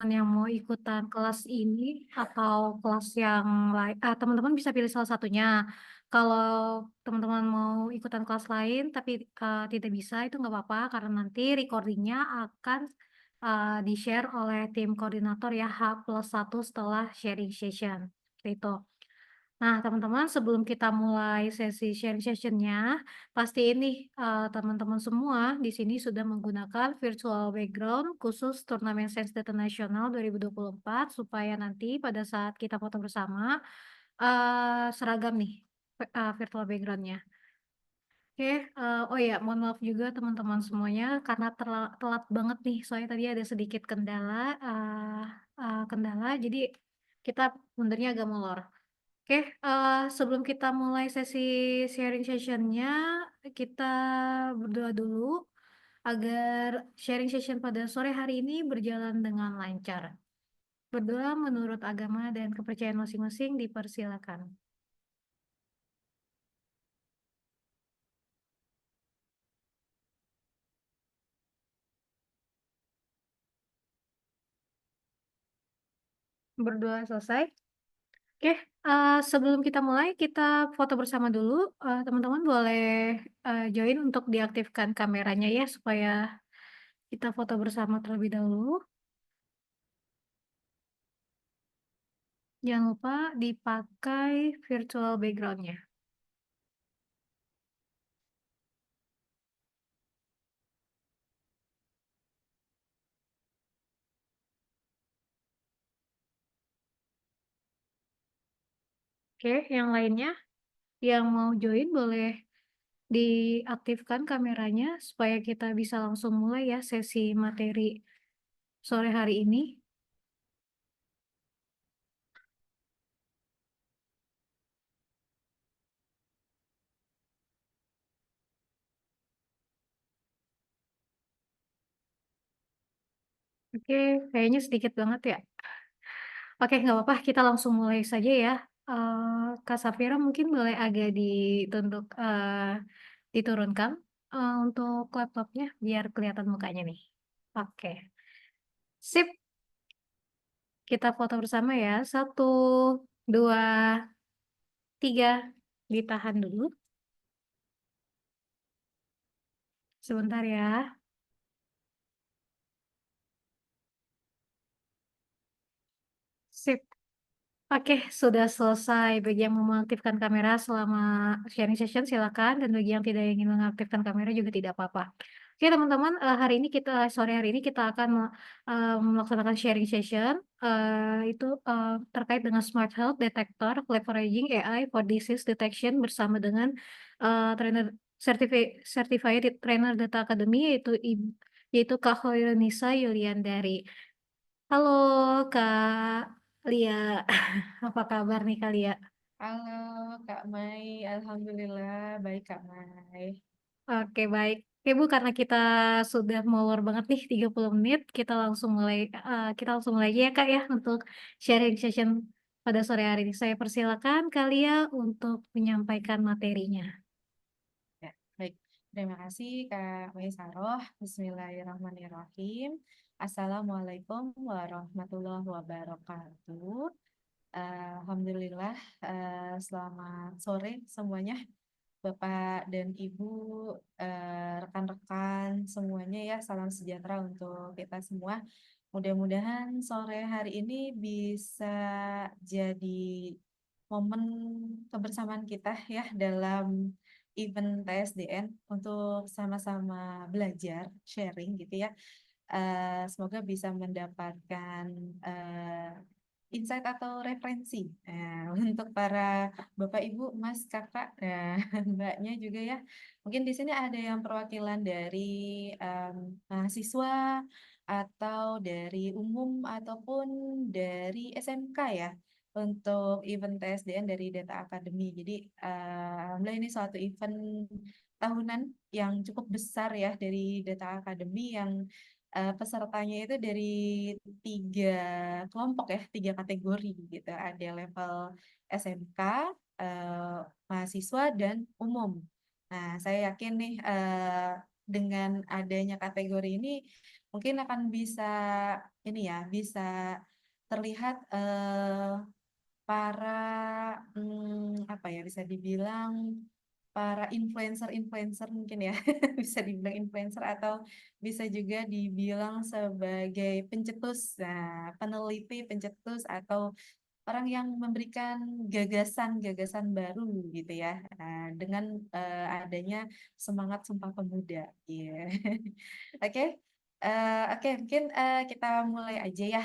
yang mau ikutan kelas ini atau kelas yang lain, teman-teman bisa pilih salah satunya. Kalau teman-teman mau ikutan kelas lain tapi, tidak bisa itu nggak apa-apa karena nanti recording-nya akan, di-share oleh tim koordinator ya H+1 setelah sharing session, seperti itu. Nah, teman-teman, sebelum kita mulai sesi sharing session-nya, pastiin nih, teman-teman semua di sini sudah menggunakan virtual background khusus Turnamen Sains Data Nasional 2024 supaya nanti pada saat kita foto bersama, seragam nih, virtual background-nya. Oke, oh ya, mohon maaf juga teman-teman semuanya karena telat banget nih, soalnya tadi ada sedikit kendala, jadi kita mundurnya agak molor. Oke, sebelum kita mulai sesi sharing session-nya, kita berdoa dulu agar sharing session pada sore hari ini berjalan dengan lancar. Berdoa menurut agama dan kepercayaan masing-masing dipersilakan. Berdoa selesai. Oke, sebelum kita mulai, kita foto bersama dulu. Teman-teman boleh, join untuk diaktifkan kameranya ya, supaya kita foto bersama terlebih dahulu. Jangan lupa dipakai virtual background-nya. Oke, yang lainnya yang mau join boleh diaktifkan kameranya supaya kita bisa langsung mulai ya sesi materi sore hari ini. Oke, kayaknya sedikit banget ya. Oke, nggak apa-apa, kita langsung mulai saja ya. Kak Safira mungkin boleh agak diturunkan untuk laptopnya biar kelihatan mukanya nih. Oke, sip. Kita foto bersama ya. Satu, dua, tiga. Ditahan dulu. Sebentar ya. Sip. Oke, sudah selesai. Bagi yang mau mengaktifkan kamera selama sharing session silakan, dan bagi yang tidak ingin mengaktifkan kamera juga tidak apa-apa. Oke teman-teman, sore hari ini kita akan melaksanakan sharing session, itu, terkait dengan Smart Health Detector Leveraging AI for Disease Detection bersama dengan, trainer Certified Trainer Data Academy yaitu Kak Hoironisa Yuliandari. Halo Kak Lia, apa kabar nih Kak Lia? Halo Kak Mai, Alhamdulillah baik Kak Mai. Oke baik. Oke Bu, karena kita sudah molor banget nih 30 menit, kita langsung mulai aja ya Kak ya untuk sharing session pada sore hari ini. Saya persilakan Kak Lia untuk menyampaikan materinya. Ya, baik. Terima kasih Kak Mai Saroh. Bismillahirrahmanirrahim. Assalamualaikum warahmatullahi wabarakatuh. Alhamdulillah, selamat sore semuanya, Bapak dan Ibu, rekan-rekan semuanya ya, salam sejahtera untuk kita semua. Mudah-mudahan sore hari ini bisa jadi momen kebersamaan kita ya dalam event TSDN untuk sama-sama belajar, sharing gitu ya. Semoga bisa mendapatkan eh, insight atau referensi untuk para Bapak, Ibu, Mas, Kakak, Mbaknya juga ya. Mungkin di sini ada yang perwakilan dari mahasiswa atau dari umum ataupun dari SMK ya untuk event TSDN dari Data Academy. Jadi alhamdulillah ini suatu event tahunan yang cukup besar ya dari Data Academy yang pesertanya itu dari tiga kelompok ya, tiga kategori gitu. Ada level SMK, eh, mahasiswa, dan umum. Nah, saya yakin nih dengan adanya kategori ini mungkin akan bisa ini ya bisa terlihat para apa ya bisa dibilang para influencer-influencer mungkin ya bisa dibilang influencer atau bisa juga dibilang sebagai pencetus, nah peneliti pencetus atau orang yang memberikan gagasan-gagasan baru gitu ya. Nah, dengan adanya semangat Sumpah Pemuda. Iya. Oke. Oke, mungkin kita mulai aja ya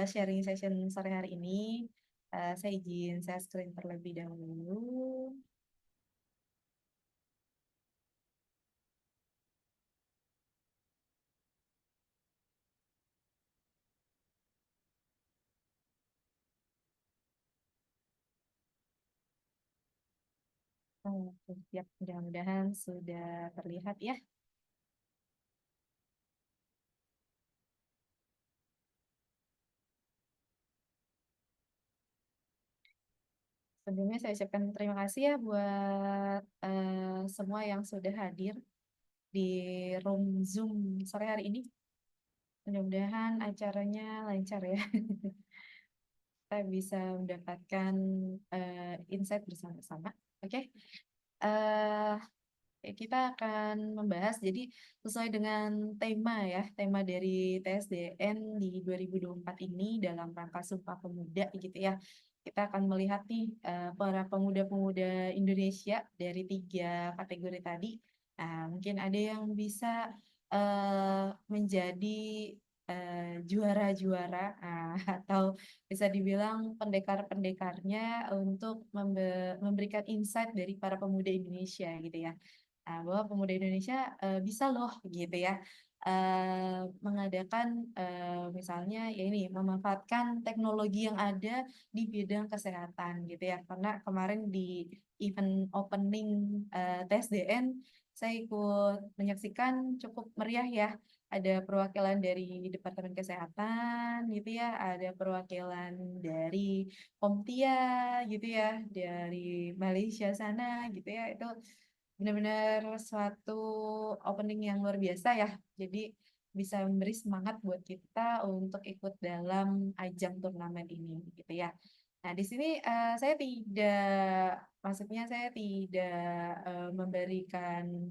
sharing session sore hari ini. Saya izin saya screen terlebih dahulu. Oke, siap. Mudah-mudahan sudah terlihat ya. Sebelumnya saya ucapkan terima kasih ya buat semua yang sudah hadir di room Zoom sore hari ini. Mudah-mudahan acaranya lancar ya. Kita bisa mendapatkan insight bersama-sama. Oke. Eh, kita akan membahas jadi sesuai dengan tema ya, tema dari TSDN di 2024 ini dalam rangka Sumpah Pemuda gitu ya. Kita akan melihat nih para pemuda-pemuda Indonesia dari 3 kategori tadi. Nah, mungkin ada yang bisa menjadi juara-juara atau bisa dibilang pendekar-pendekarnya untuk memberikan insight dari para pemuda Indonesia gitu ya. Bahwa pemuda Indonesia bisa loh gitu ya mengadakan misalnya ya ini memanfaatkan teknologi yang ada di bidang kesehatan gitu ya karena kemarin di event opening TSDN saya ikut menyaksikan cukup meriah ya, ada perwakilan dari Departemen Kesehatan gitu ya, ada perwakilan dari Pomtia gitu ya, dari Malaysia sana gitu ya, itu benar-benar suatu opening yang luar biasa ya. Jadi bisa memberi semangat buat kita untuk ikut dalam ajang turnamen ini gitu ya. Nah, di sini saya tidak, maksudnya saya tidak memberikan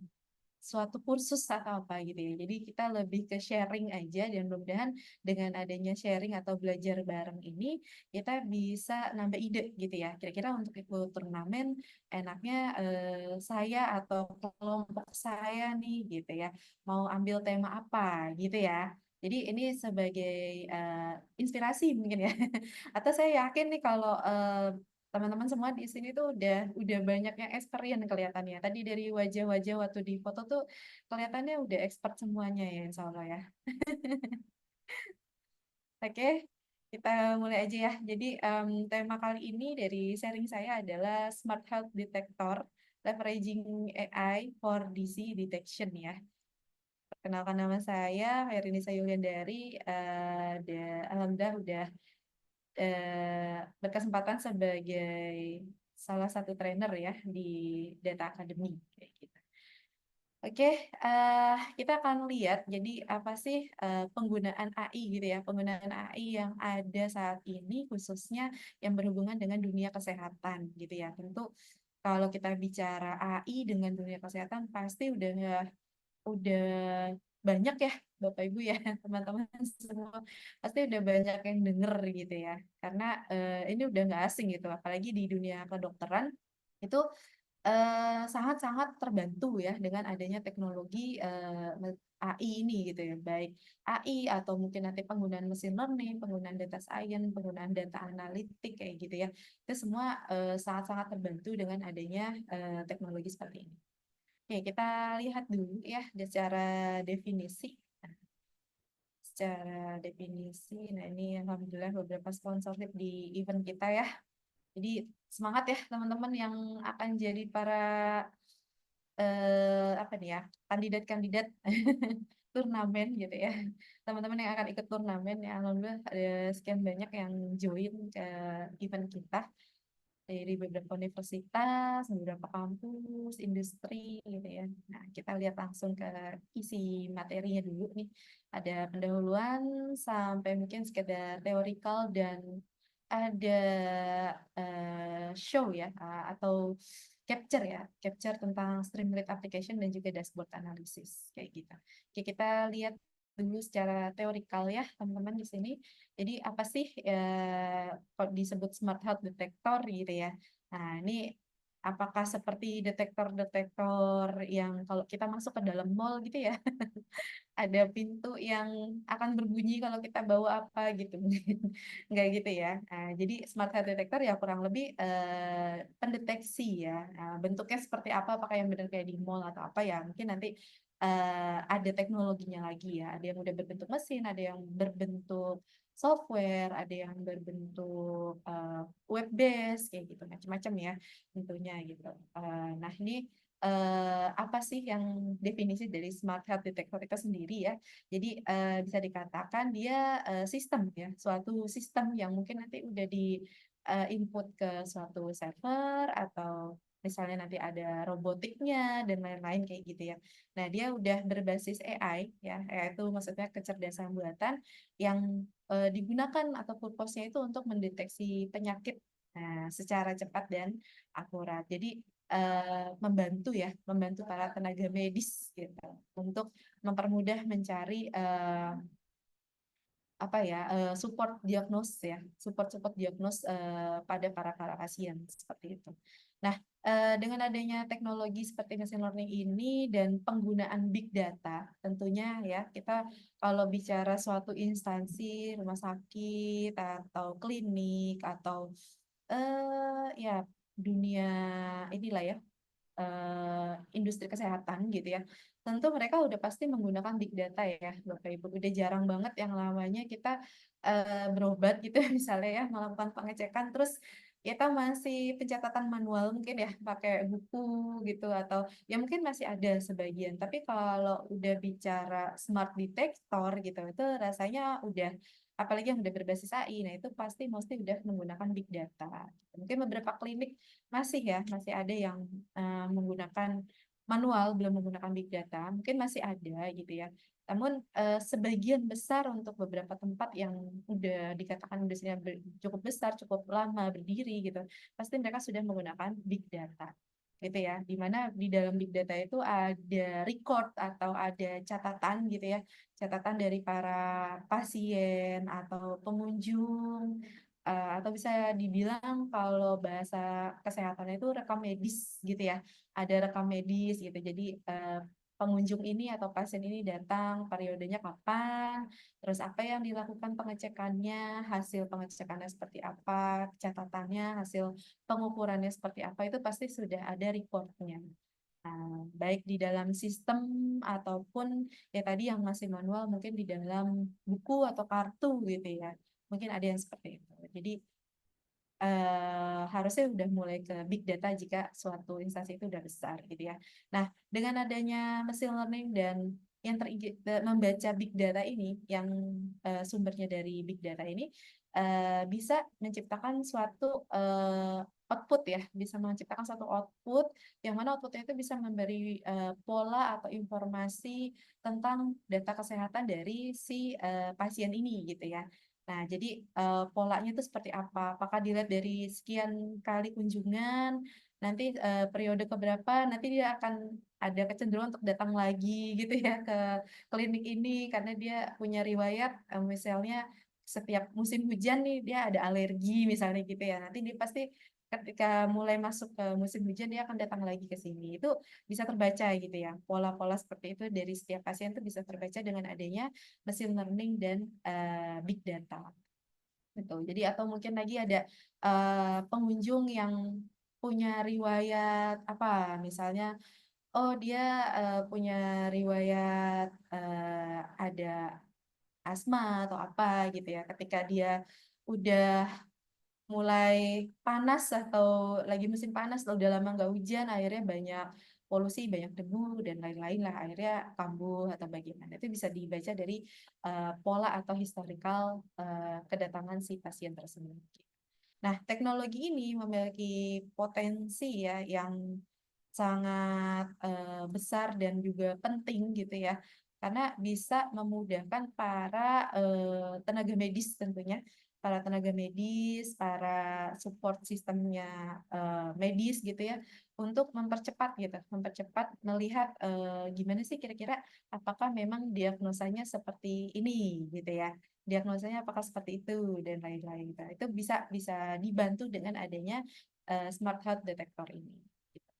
suatu kursus atau apa gitu ya. Jadi kita lebih ke sharing aja dan mudah-mudahan dengan adanya sharing atau belajar bareng ini kita bisa nambah ide gitu ya. Kira-kira untuk ikut turnamen enaknya saya atau kelompok saya nih gitu ya mau ambil tema apa gitu ya. Jadi ini sebagai inspirasi mungkin ya. Atau saya yakin nih kalau teman-teman semua di sini tuh udah banyak yang experience kelihatannya. Tadi dari wajah-wajah waktu di foto tuh kelihatannya udah expert semuanya ya, insya Allah ya. Oke, kita mulai aja ya. Jadi tema kali ini dari sharing saya adalah Smart Health Detector, Leveraging AI for Disease Detection ya. Perkenalkan nama saya, Hairinisa Yuliandari. Alhamdulillah udah berkesempatan sebagai salah satu trainer ya di Data Academy kayak gitu. Oke, kita akan lihat jadi apa sih penggunaan AI gitu ya, penggunaan AI yang ada saat ini khususnya yang berhubungan dengan dunia kesehatan gitu ya. Tentu kalau kita bicara AI dengan dunia kesehatan pasti udah banyak ya Bapak Ibu ya teman-teman semua pasti udah banyak yang denger gitu ya karena ini udah nggak asing gitu apalagi di dunia kedokteran itu sangat-sangat terbantu ya dengan adanya teknologi AI ini gitu ya baik AI atau mungkin nanti penggunaan mesin learning, penggunaan data science, penggunaan data analitik kayak gitu ya itu semua sangat-sangat terbantu dengan adanya teknologi seperti ini. Oke, kita lihat dulu ya secara definisi. Nah, secara definisi, nah ini alhamdulillah beberapa sponsorship di event kita ya. Jadi semangat ya teman-teman yang akan jadi para apa nih ya kandidat-kandidat turnamen gitu ya. Teman-teman yang akan ikut turnamen ya alhamdulillah ada sekian banyak yang join ke event kita. dari beberapa universitas, beberapa kampus, industri gitu ya. Nah, kita lihat langsung ke isi materinya dulu nih. Ada pendahuluan sampai mungkin sekedar theoretical dan ada show ya atau capture ya, capture tentang Streamlit application dan juga dashboard analysis kayak gitu. Oke, kita lihat dulu secara teorikal ya teman-teman di sini. Jadi apa sih kok disebut smart health detector gitu ya? Nah, ini apakah seperti detektor-detektor yang kalau kita masuk ke dalam mall gitu ya? Ada pintu yang akan berbunyi kalau kita bawa apa gitu nggak gitu ya. Nah, jadi smart health detector ya kurang lebih pendeteksi ya. Nah, bentuknya seperti apa, apakah yang benar kayak di mall atau apa ya, mungkin nanti ada teknologinya lagi ya, ada yang udah berbentuk mesin, ada yang berbentuk software, ada yang berbentuk web based kayak gitu macam-macam ya tentunya gitu. Nah, ini apa sih yang definisi dari smart health detector itu sendiri ya. Jadi bisa dikatakan dia sistem ya, suatu sistem yang mungkin nanti udah di input ke suatu server atau misalnya nanti ada robotiknya dan lain-lain kayak gitu ya. Nah, dia udah berbasis AI ya, yaitu maksudnya kecerdasan buatan yang digunakan atau purpose-nya itu untuk mendeteksi penyakit secara cepat dan akurat. Jadi membantu ya, membantu para tenaga medis gitu untuk mempermudah mencari apa ya support diagnos ya, support diagnos pada para pasien seperti itu. Nah, dengan adanya teknologi seperti machine learning ini dan penggunaan big data, tentunya ya kita kalau bicara suatu instansi rumah sakit atau klinik atau ya dunia inilah ya industri kesehatan gitu ya, tentu mereka udah pasti menggunakan big data ya, Bapak Ibu. Udah jarang banget yang namanya kita berobat gitu ya, misalnya ya, melakukan pengecekan terus kita masih pencatatan manual mungkin ya, pakai buku gitu atau ya mungkin masih ada sebagian. Tapi kalau udah bicara smart detector gitu, itu rasanya udah apalagi yang udah berbasis AI, nah itu pasti udah menggunakan big data. Mungkin beberapa klinik masih ya, masih ada yang menggunakan manual, belum menggunakan big data, mungkin masih ada gitu ya. Namun sebagian besar untuk beberapa tempat yang udah dikatakan industrinya cukup besar, cukup lama berdiri gitu, pasti mereka sudah menggunakan big data gitu ya. Di mana di dalam big data itu ada record atau ada catatan gitu ya, catatan dari para pasien atau pengunjung atau bisa dibilang kalau bahasa kesehatannya itu rekam medis gitu ya. Ada rekam medis gitu. Jadi pengunjung ini atau pasien ini datang periodenya kapan, terus apa yang dilakukan pengecekannya, hasil pengecekannya seperti apa, catatannya, hasil pengukurannya seperti apa, itu pasti sudah ada reportnya. Nah, baik di dalam sistem ataupun ya tadi yang masih manual mungkin di dalam buku atau kartu gitu ya. Mungkin ada yang seperti itu. Jadi harusnya udah mulai ke big data jika suatu instansi itu udah besar gitu ya. Nah, dengan adanya machine learning dan yang membaca big data ini, yang sumbernya dari big data ini bisa menciptakan suatu output ya, bisa menciptakan suatu output yang mana outputnya itu bisa memberi pola atau informasi tentang data kesehatan dari si pasien ini gitu ya. Nah, jadi polanya itu seperti apa? Apakah dilihat dari sekian kali kunjungan, nanti periode keberapa, nanti dia akan ada kecenderungan untuk datang lagi gitu ya ke klinik ini karena dia punya riwayat misalnya setiap musim hujan nih dia ada alergi misalnya gitu ya. Nanti dia pasti ketika mulai masuk ke musim hujan dia akan datang lagi ke sini. Itu bisa terbaca gitu ya. Pola-pola seperti itu dari setiap pasien itu bisa terbaca dengan adanya machine learning dan big data gitu. Jadi atau mungkin lagi ada pengunjung yang punya riwayat apa misalnya oh dia punya riwayat ada asma atau apa gitu ya. Ketika dia udah mulai panas atau lagi musim panas atau udah lama nggak hujan akhirnya banyak polusi banyak debu dan lain-lain lah akhirnya kambuh atau bagaimana itu bisa dibaca dari pola atau historical kedatangan si pasien tersebut. Nah, teknologi ini memiliki potensi ya yang sangat besar dan juga penting gitu ya, karena bisa memudahkan para tenaga medis tentunya, para tenaga medis, para support sistemnya medis gitu ya, untuk mempercepat gitu, mempercepat melihat gimana sih kira-kira apakah memang diagnosanya seperti ini gitu ya. Diagnosanya apakah seperti itu dan lain-lain. Nah, itu bisa bisa dibantu dengan adanya smart health detector ini. Gitu.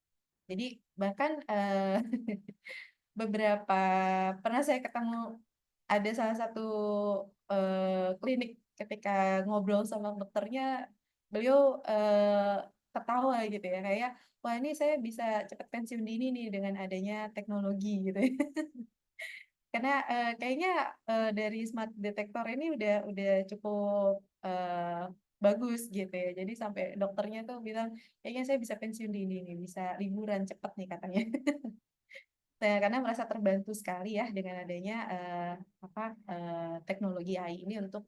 Jadi bahkan beberapa pernah saya ketemu ada salah satu klinik ketika ngobrol sama dokternya, beliau ketawa gitu ya kayak, wah ini saya bisa cepat pensiun dini nih dengan adanya teknologi gitu ya. Karena kayaknya dari smart detector ini udah cukup bagus gitu ya. Jadi sampai dokternya tuh bilang, kayaknya saya bisa pensiun dini nih, bisa liburan cepet nih katanya. Saya karena merasa terbantu sekali ya dengan adanya teknologi AI ini untuk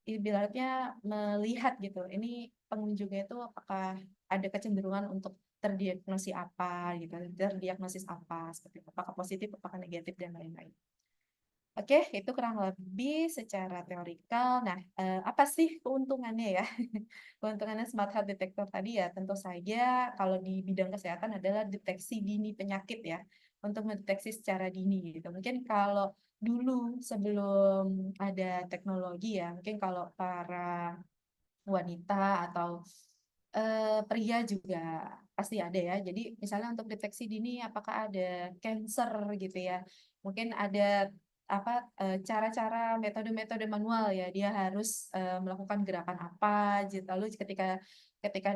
ibaratnya melihat gitu. Ini pengunjungnya itu apakah ada kecenderungan untuk terdiagnosis apa gitu, terdiagnosis apa seperti itu. Apakah positif, apakah negatif dan lain-lain. Oke, itu kurang lebih secara teorikal. Nah, apa sih keuntungannya ya? Keuntungannya smart health detector tadi ya, tentu saja kalau di bidang kesehatan adalah deteksi dini penyakit ya, untuk mendeteksi secara dini gitu. Mungkin kalau dulu sebelum ada teknologi ya, mungkin kalau para wanita atau pria juga pasti ada ya. Jadi misalnya untuk deteksi dini apakah ada cancer gitu ya. Mungkin ada cara-cara metode-metode manual ya. Dia harus melakukan gerakan apa gitu. Lalu ketika ketika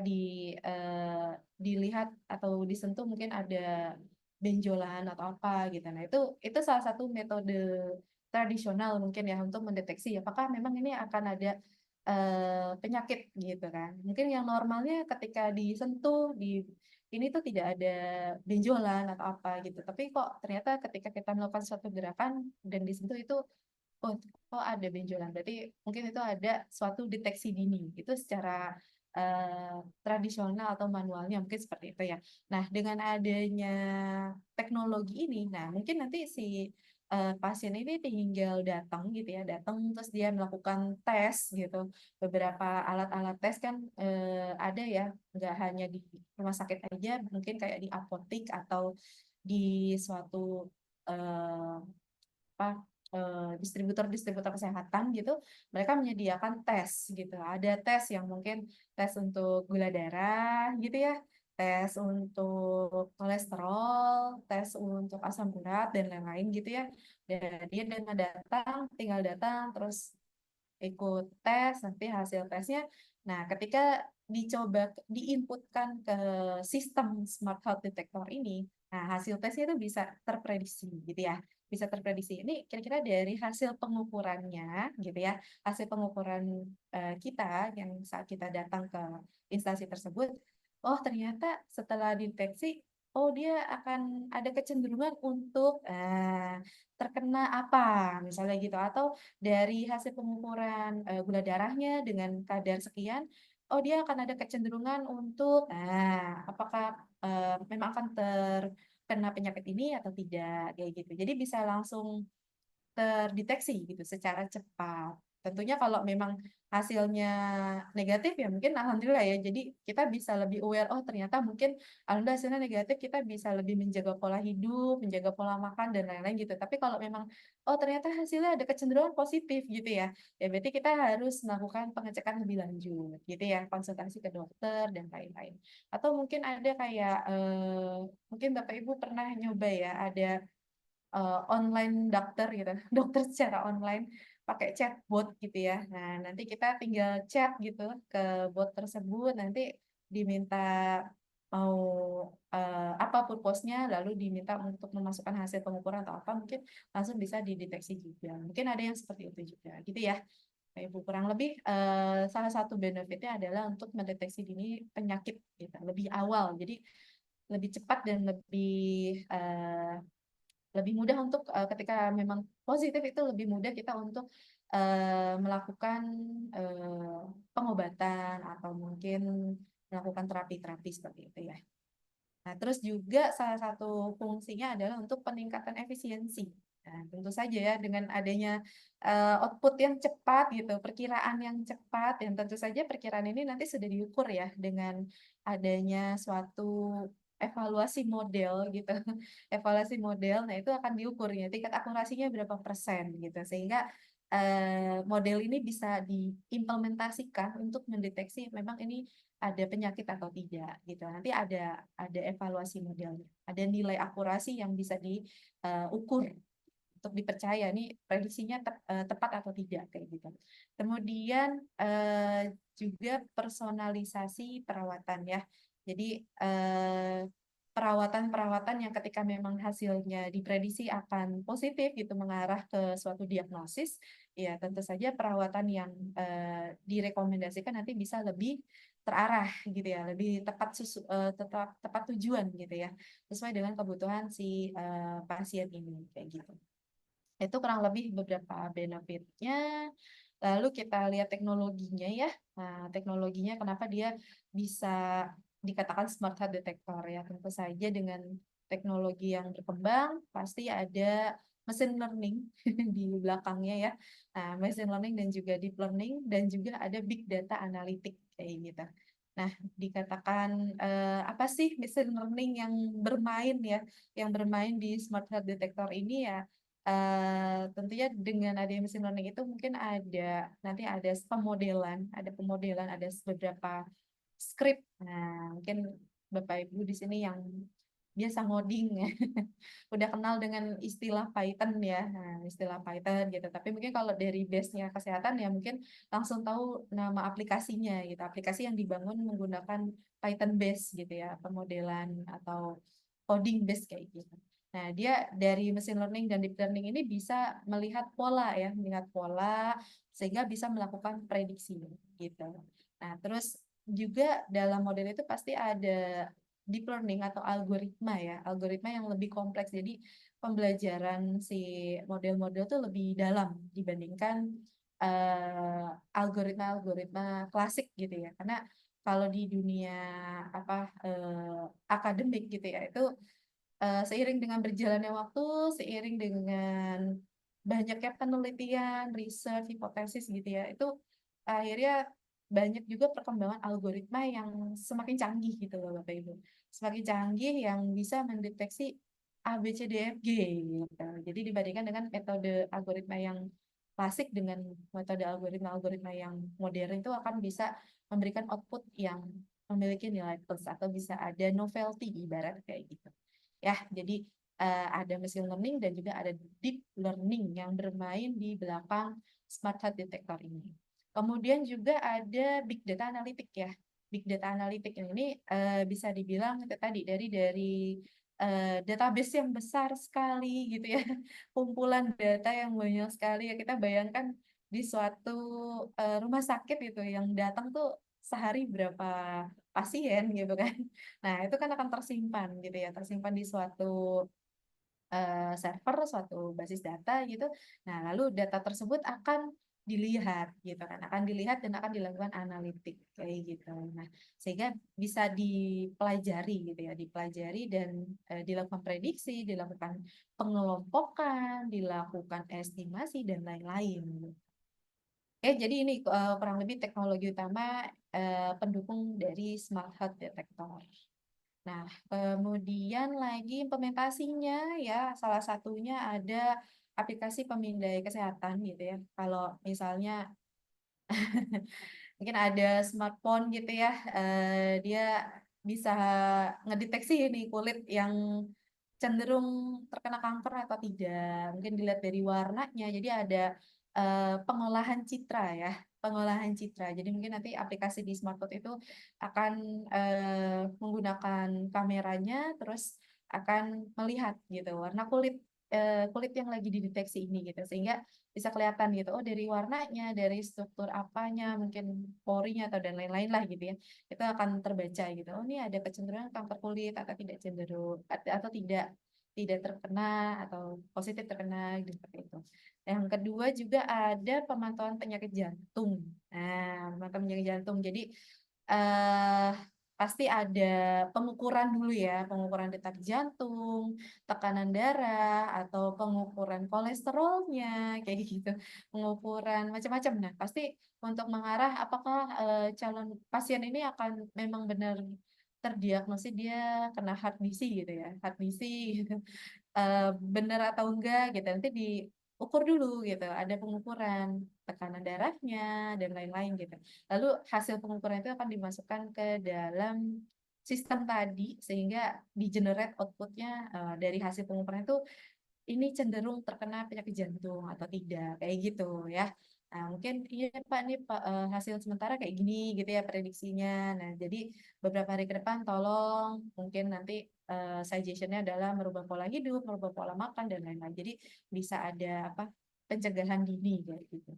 dilihat atau disentuh mungkin ada benjolan atau apa gitu. Nah, itu salah satu metode tradisional mungkin ya untuk mendeteksi apakah memang ini akan ada penyakit gitu kan. Mungkin yang normalnya ketika disentuh ini tuh tidak ada benjolan atau apa gitu. Tapi kok ternyata ketika kita melakukan suatu gerakan dan disentuh itu oh kok ada benjolan. Berarti mungkin itu ada suatu deteksi dini. Itu secara tradisional atau manualnya mungkin seperti itu ya. Nah, dengan adanya teknologi ini, nah mungkin nanti si pasien ini tinggal datang gitu ya, datang terus dia melakukan tes gitu. Beberapa alat-alat tes kan ada ya, nggak hanya di rumah sakit aja, mungkin kayak di apotik atau di suatu eh, apa distributor-distributor kesehatan gitu, mereka menyediakan tes gitu. Ada tes yang mungkin tes untuk gula darah gitu ya, tes untuk kolesterol, tes untuk asam urat dan lain-lain gitu ya. Dan dia dengan tinggal datang terus ikut tes, nanti hasil tesnya. Nah, ketika dicoba diinputkan ke sistem smart health detector ini, nah hasil tesnya itu bisa terprediksi gitu ya. Bisa terprediksi. Ini kira-kira dari hasil pengukurannya gitu ya. Hasil pengukuran kita yang saat kita datang ke instansi tersebut, oh ternyata setelah deteksi oh dia akan ada kecenderungan untuk terkena apa misalnya gitu atau dari hasil pengukuran gula darahnya dengan kadar sekian, oh dia akan ada kecenderungan untuk, apakah memang akan terkena penyakit ini atau tidak, kayak gitu. Jadi bisa langsung terdeteksi gitu secara cepat. Tentunya kalau memang hasilnya negatif ya mungkin alhamdulillah ya. Jadi kita bisa lebih aware, oh ternyata mungkin alhamdulillah hasilnya negatif kita bisa lebih menjaga pola hidup, menjaga pola makan dan lain-lain gitu. Tapi kalau memang oh ternyata hasilnya ada kecenderungan positif gitu ya. Ya berarti kita harus melakukan pengecekan lebih lanjut gitu ya, konsultasi ke dokter dan lain-lain. Atau mungkin ada kayak mungkin Bapak Ibu pernah nyoba ya ada online dokter gitu, dokter secara online pakai chatbot gitu ya. Nah, nanti kita tinggal chat gitu ke bot tersebut, nanti diminta mau apa purpose-nya, lalu diminta untuk memasukkan hasil pengukuran atau apa, mungkin langsung bisa dideteksi juga. Mungkin ada yang seperti itu juga, gitu ya. Nah, Ibu kurang lebih salah satu benefitnya adalah untuk mendeteksi dini penyakit gitu, lebih awal. Jadi lebih cepat dan lebih mudah untuk ketika memang positif itu lebih mudah kita untuk melakukan pengobatan atau mungkin melakukan terapi-terapi seperti itu ya. Nah, terus juga salah satu fungsinya adalah untuk peningkatan efisiensi. Nah, tentu saja ya dengan adanya output yang cepat gitu, perkiraan yang cepat, dan tentu saja perkiraan ini nanti sudah diukur ya dengan adanya suatu evaluasi model gitu. Evaluasi model, nah itu akan diukur ya tingkat akurasinya berapa persen gitu, sehingga model ini bisa diimplementasikan untuk mendeteksi memang ini ada penyakit atau tidak gitu. Nanti ada evaluasi modelnya, ada nilai akurasi yang bisa diukur untuk dipercaya nih prediksinya tepat atau tidak kayak gitu. Kemudian juga personalisasi perawatan ya. Jadi perawatan-perawatan yang ketika memang hasilnya diprediksi akan positif gitu mengarah ke suatu diagnosis, ya tentu saja perawatan yang direkomendasikan nanti bisa lebih terarah gitu ya, lebih tepat tujuan gitu ya, sesuai dengan kebutuhan si pasien ini kayak gitu. Itu kurang lebih beberapa benefitnya. Lalu kita lihat teknologinya ya. Nah, teknologinya kenapa dia bisa dikatakan smart heart detector ya. Tentu saja dengan teknologi yang berkembang, pasti ada machine learning di belakangnya ya. Nah, machine learning dan juga deep learning dan juga ada big data analytic kayak gitu. Nah, dikatakan apa sih machine learning yang bermain ya, yang bermain di smart heart detector ini ya. Tentunya dengan adanya mesin learning itu mungkin nanti ada pemodelan, ada beberapa script. Nah, mungkin Bapak Ibu di sini yang biasa ngoding ya, udah kenal dengan istilah Python ya, nah, istilah Python gitu. Tapi mungkin kalau dari base-nya kesehatan ya mungkin langsung tahu nama aplikasinya gitu. Aplikasi yang dibangun menggunakan Python base gitu ya, pemodelan atau coding base kayak gitu. Nah, dia dari machine learning dan deep learning ini bisa melihat pola ya, melihat pola sehingga bisa melakukan prediksi gitu. Nah, terus juga dalam model itu pasti ada deep learning atau algoritma ya, algoritma yang lebih kompleks. Jadi pembelajaran si model-model tuh lebih dalam dibandingkan algoritma-algoritma klasik gitu ya. Karena kalau di dunia akademik gitu ya, itu seiring dengan berjalannya waktu, seiring dengan banyaknya penelitian, research, hipotesis gitu ya, itu akhirnya banyak juga perkembangan algoritma yang semakin canggih gitu loh Bapak Ibu. Semakin canggih yang bisa mendeteksi A, B, C, D, F, G gitu. Jadi dibandingkan dengan metode algoritma yang klasik dengan metode algoritma-algoritma yang modern itu akan bisa memberikan output yang memiliki nilai plus atau bisa ada novelty ibarat kayak gitu. Ya, jadi ada machine learning dan juga ada deep learning yang bermain di belakang smart heart detector ini. Kemudian juga ada big data analytic ya. Big data analytic ini bisa dibilang itu tadi dari database yang besar sekali gitu ya. Kumpulan data yang banyak sekali ya. Kita bayangkan di suatu rumah sakit gitu yang datang tuh sehari berapa pasien gitu kan. Nah, itu kan akan tersimpan gitu ya, tersimpan di suatu server, suatu basis data gitu. Nah, lalu data tersebut akan dilihat gitu kan, akan dilihat dan akan dilakukan analitik kayak gitu. Nah, sehingga bisa dipelajari gitu ya, dipelajari dan dilakukan prediksi, dilakukan pengelompokan, dilakukan estimasi dan lain-lain. Oke, jadi ini kurang lebih teknologi utama pendukung dari Smart Heart Detector. Nah, kemudian lagi implementasinya ya salah satunya ada aplikasi pemindai kesehatan gitu ya. Kalau misalnya mungkin ada smartphone gitu ya, dia bisa ngedeteksi nih kulit yang cenderung terkena kanker atau tidak. Mungkin dilihat dari warnanya. Jadi ada pengolahan citra ya, pengolahan citra. Jadi mungkin nanti aplikasi di smartphone itu akan menggunakan kameranya, terus akan melihat gitu warna kulit yang lagi dideteksi ini gitu, sehingga bisa kelihatan gitu. Oh, dari warnanya, dari struktur apanya, mungkin porinya atau dan lain-lain lah gitu ya. Itu akan terbaca gitu. Oh, ini ada kecenderungan kanker kulit atau tidak cenderung atau tidak terkena atau positif terkena gitu seperti itu. Yang kedua juga ada pemantauan penyakit jantung. Nah, pemantauan penyakit jantung. Jadi eh pasti ada pengukuran dulu ya, pengukuran detak jantung, tekanan darah, atau pengukuran kolesterolnya, kayak gitu, pengukuran macam-macam. Nah, pasti untuk mengarah apakah calon pasien ini akan memang benar terdiagnosis dia kena heart disease gitu ya, heart disease gitu. Benar atau enggak gitu, nanti diukur dulu gitu, ada pengukuran tekanan darahnya dan lain-lain gitu. Lalu hasil pengukuran itu akan dimasukkan ke dalam sistem tadi sehingga di-generate outputnya dari hasil pengukuran itu ini cenderung terkena penyakit jantung atau tidak, kayak gitu ya. Nah, mungkin iya Pak, nih Pak, hasil sementara kayak gini gitu ya prediksinya. Nah, jadi beberapa hari ke depan tolong mungkin nanti suggestion-nya adalah merubah pola hidup, merubah pola makan dan lain-lain. Jadi bisa ada apa pencegahan dini kayak gitu.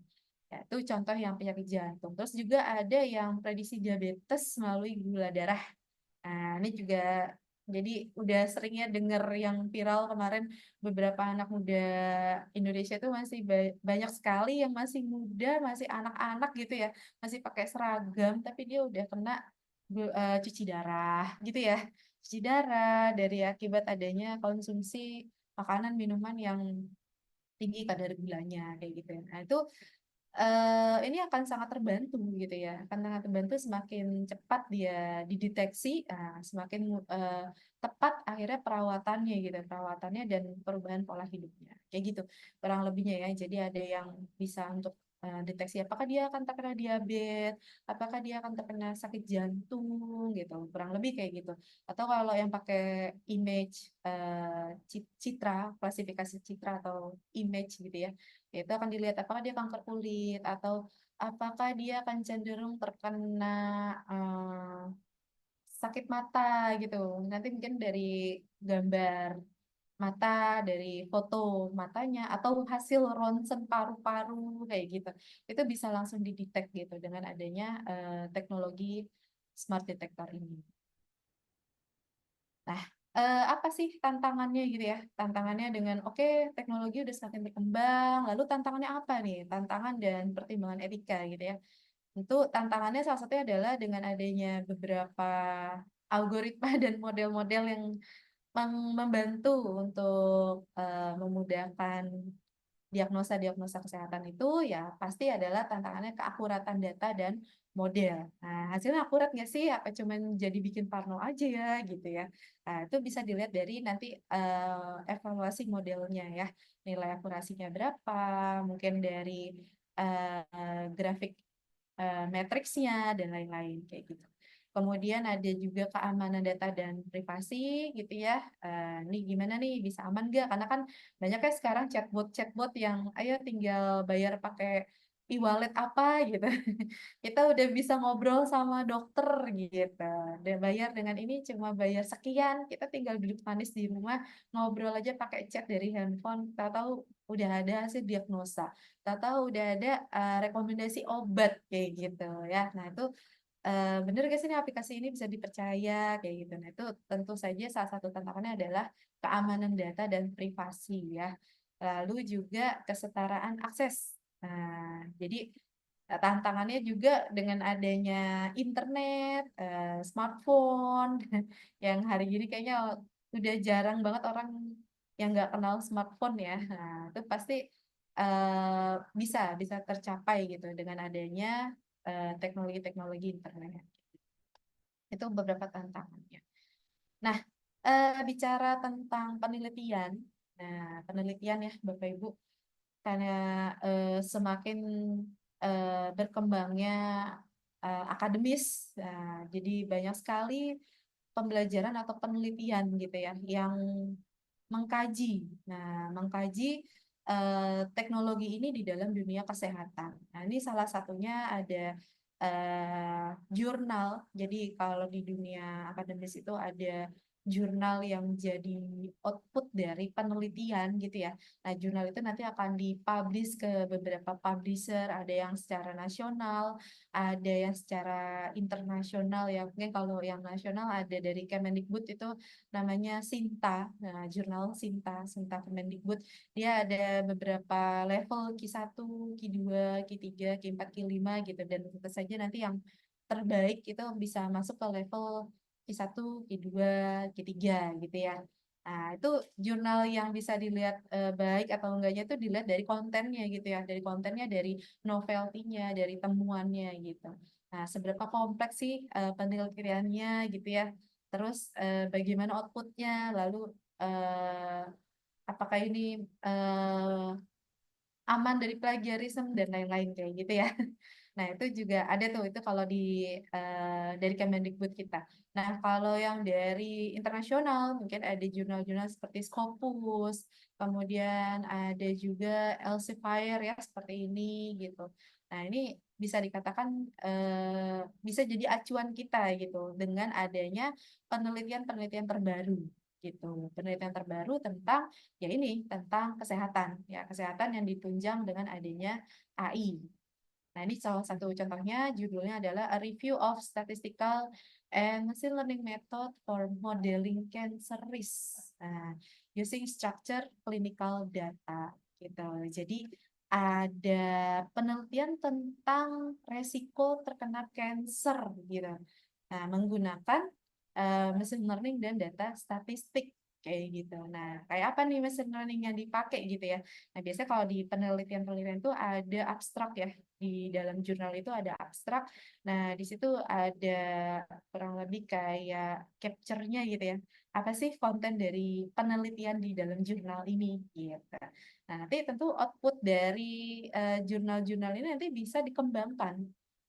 Ya, itu contoh yang penyakit jantung. Terus juga ada yang prediksi diabetes melalui gula darah. Nah, ini juga jadi udah seringnya denger yang viral kemarin beberapa anak muda Indonesia itu masih banyak sekali yang masih muda, masih anak-anak gitu ya, masih pakai seragam tapi dia udah kena cuci darah gitu ya. Cuci darah dari akibat adanya konsumsi makanan minuman yang tinggi kadar gulanya kayak gitu ya. Nah, itu ini akan sangat terbantu gitu ya, akan sangat terbantu semakin cepat dia dideteksi, semakin tepat akhirnya perawatannya gitu, perawatannya dan perubahan pola hidupnya, kayak gitu kurang lebihnya ya. Jadi ada yang bisa untuk deteksi apakah dia akan terkena diabetes, apakah dia akan terkena sakit jantung gitu, kurang lebih kayak gitu. Atau kalau yang pakai image citra, klasifikasi citra atau image gitu ya, itu akan dilihat apakah dia kanker kulit atau apakah dia akan cenderung terkena eh, sakit mata gitu. Nanti mungkin dari gambar mata, dari foto matanya atau hasil ronsen paru-paru kayak gitu. Itu bisa langsung didetek gitu dengan adanya teknologi smart detector ini. Nah, apa sih tantangannya gitu ya? Tantangannya dengan oke, teknologi udah semakin berkembang, lalu tantangannya apa nih? Tantangan dan pertimbangan etika gitu ya. Tentu tantangannya salah satunya adalah dengan adanya beberapa algoritma dan model-model yang membantu untuk memudahkan diagnosa-diagnosa kesehatan itu ya pasti adalah tantangannya keakuratan data dan model. Nah, hasilnya akurat nggak sih? Apa cuman jadi bikin parno aja ya gitu ya? Nah, itu bisa dilihat dari nanti evaluasi modelnya ya. Nilai akurasinya berapa, mungkin dari grafik matriksnya dan lain-lain kayak gitu. Kemudian ada juga keamanan data dan privasi gitu ya. Nih gimana nih bisa aman nggak? Karena kan banyak ya sekarang chatbot-chatbot yang ayo tinggal bayar pakai e-wallet apa gitu. Kita udah bisa ngobrol sama dokter gitu. Dan bayar dengan ini cuma bayar sekian, kita tinggal duduk manis di rumah, ngobrol aja pakai chat dari handphone. Tahu-tahu udah ada hasil diagnosa. Tahu-tahu udah ada rekomendasi obat kayak gitu ya. Nah, itu bener gak sih nih aplikasi ini bisa dipercaya kayak gitu. Nah, itu tentu saja salah satu tantangannya adalah keamanan data dan privasi ya. Lalu juga kesetaraan akses. Nah, jadi tantangannya juga dengan adanya internet, smartphone, yang hari ini kayaknya udah jarang banget orang yang nggak kenal smartphone ya. Nah, itu pasti bisa bisa tercapai gitu dengan adanya teknologi-teknologi internet. Itu beberapa tantangannya. Nah, bicara tentang penelitian, nah penelitian ya Bapak Ibu, karena semakin berkembangnya akademis, jadi banyak sekali pembelajaran atau penelitian gitu ya yang mengkaji. Nah, mengkaji teknologi ini di dalam dunia kesehatan. Nah, ini salah satunya ada jurnal. Jadi kalau di dunia akademis itu ada jurnal yang jadi output dari penelitian gitu ya. Nah, jurnal itu nanti akan dipublish ke beberapa publisher, ada yang secara nasional, ada yang secara internasional ya. Mungkin kalau yang nasional ada dari Kemendikbud itu namanya Sinta. Nah, jurnal Sinta, Sinta Kemendikbud. Dia ada beberapa level Q1, Q2, Q3, Q4, Q5 gitu. Dan tentu saja nanti yang terbaik itu bisa masuk ke level Q1, Q2, Q3 gitu ya. Nah, itu jurnal yang bisa dilihat baik atau enggaknya itu dilihat dari kontennya gitu ya, dari kontennya, dari novelty-nya, dari temuannya gitu. Nah, seberapa kompleks sih penelitiannya gitu ya. Terus bagaimana outputnya, lalu eh, apakah ini aman dari plagiarisme dan lain-lain kayak gitu ya. Nah, itu juga ada tuh itu kalau dari Kemendikbud kita. Nah, kalau yang dari internasional mungkin ada jurnal-jurnal seperti Scopus, kemudian ada juga Elsevier ya seperti ini gitu. Nah, ini bisa dikatakan bisa jadi acuan kita gitu dengan adanya penelitian-penelitian terbaru gitu. Penelitian terbaru tentang ya ini tentang kesehatan ya, kesehatan yang ditunjang dengan adanya AI. Nah, ini salah satu contohnya, judulnya adalah A Review of Statistical and Machine Learning Method for Modeling Cancer Risk. Nah, using Structured Clinical Data. Gitu. Jadi, ada penelitian tentang resiko terkena cancer gitu. Nah, menggunakan machine learning dan data statistik kayak gitu. Nah, kayak apa nih machine learning yang dipakai gitu ya? Nah, biasanya kalau di penelitian-penelitian itu ada abstrak ya, di dalam jurnal itu ada abstrak. Nah, di situ ada kurang lebih kayak capture-nya gitu ya. Apa sih konten dari penelitian di dalam jurnal ini gitu. Nah, nanti tentu output dari jurnal-jurnal ini nanti bisa dikembangkan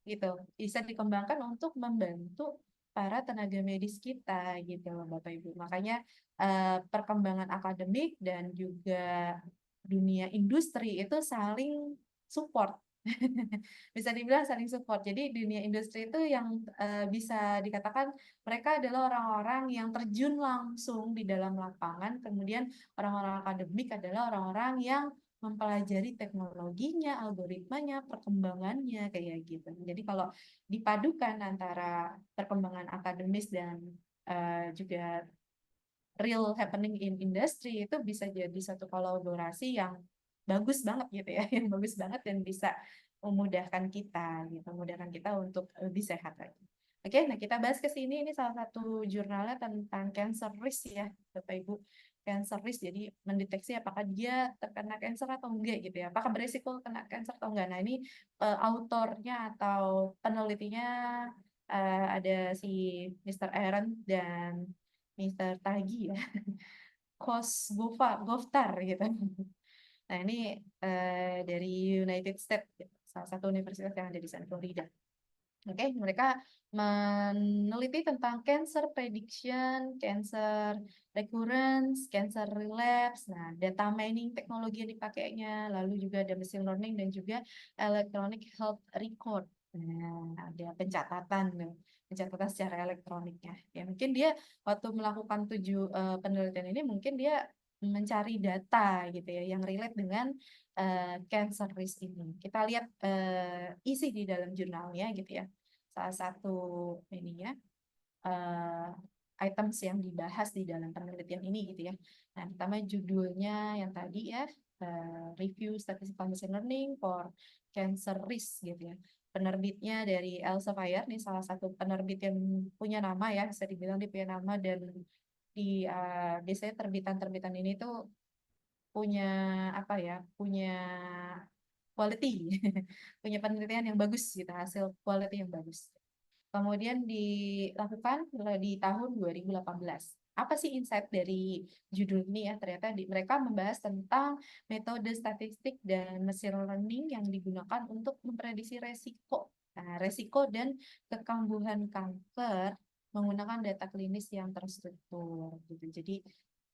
gitu. Bisa dikembangkan untuk membantu para tenaga medis kita gitu loh Bapak Ibu. Makanya perkembangan akademik dan juga dunia industri itu saling support. Bisa dibilang saling support. Jadi dunia industri itu yang bisa dikatakan mereka adalah orang-orang yang terjun langsung di dalam lapangan, kemudian orang-orang akademik adalah orang-orang yang mempelajari teknologinya, algoritmanya, perkembangannya kayak gitu. Jadi kalau dipadukan antara perkembangan akademis dan juga real happening in industry itu bisa jadi satu kolaborasi yang bagus banget gitu ya, yang bagus banget dan bisa memudahkan kita gitu, memudahkan kita untuk lebih sehat lagi. Oke, nah kita bahas ke sini ini salah satu jurnalnya tentang cancer risk ya, Bapak Ibu. Cancer risk jadi mendeteksi apakah dia terkena cancer atau enggak gitu ya. Apakah beresiko kena cancer atau enggak. Nah, ini autornya atau penelitinya ada si Mr. Aaron dan Mr. Tagi ya, Goftar gitu. Nah ini dari United States, gitu. Salah satu universitas yang ada di San Florida. Oke, mereka meneliti tentang cancer prediction, cancer recurrence, cancer relapse, nah data mining teknologi yang dipakainya, lalu juga ada machine learning dan juga electronic health record. Nah, ada pencatatan tuh, pencatatan secara elektroniknya. Ya mungkin dia waktu melakukan penelitian ini mungkin dia mencari data gitu ya yang relate dengan cancer risk ini. Kita lihat isi di dalam jurnalnya gitu ya. Salah satu ininya uh, items yang dibahas di dalam penelitian ini gitu ya. Nah, pertama judulnya yang tadi ya, Review Statistical Machine Learning for Cancer Risk gitu ya. Penerbitnya dari Elsevier, nih salah satu penerbit yang punya nama ya, bisa dibilang dia punya nama dan biasanya terbitan-terbitan ini tuh punya apa ya, punya quality, punya penelitian yang bagus gitu, hasil quality yang bagus. Kemudian dilakukan di tahun 2018. Apa sih insight dari judul ini ya? Ternyata mereka membahas tentang metode statistik dan machine learning yang digunakan untuk memprediksi resiko. Nah, resiko dan kekambuhan kanker menggunakan data klinis yang terstruktur gitu. Jadi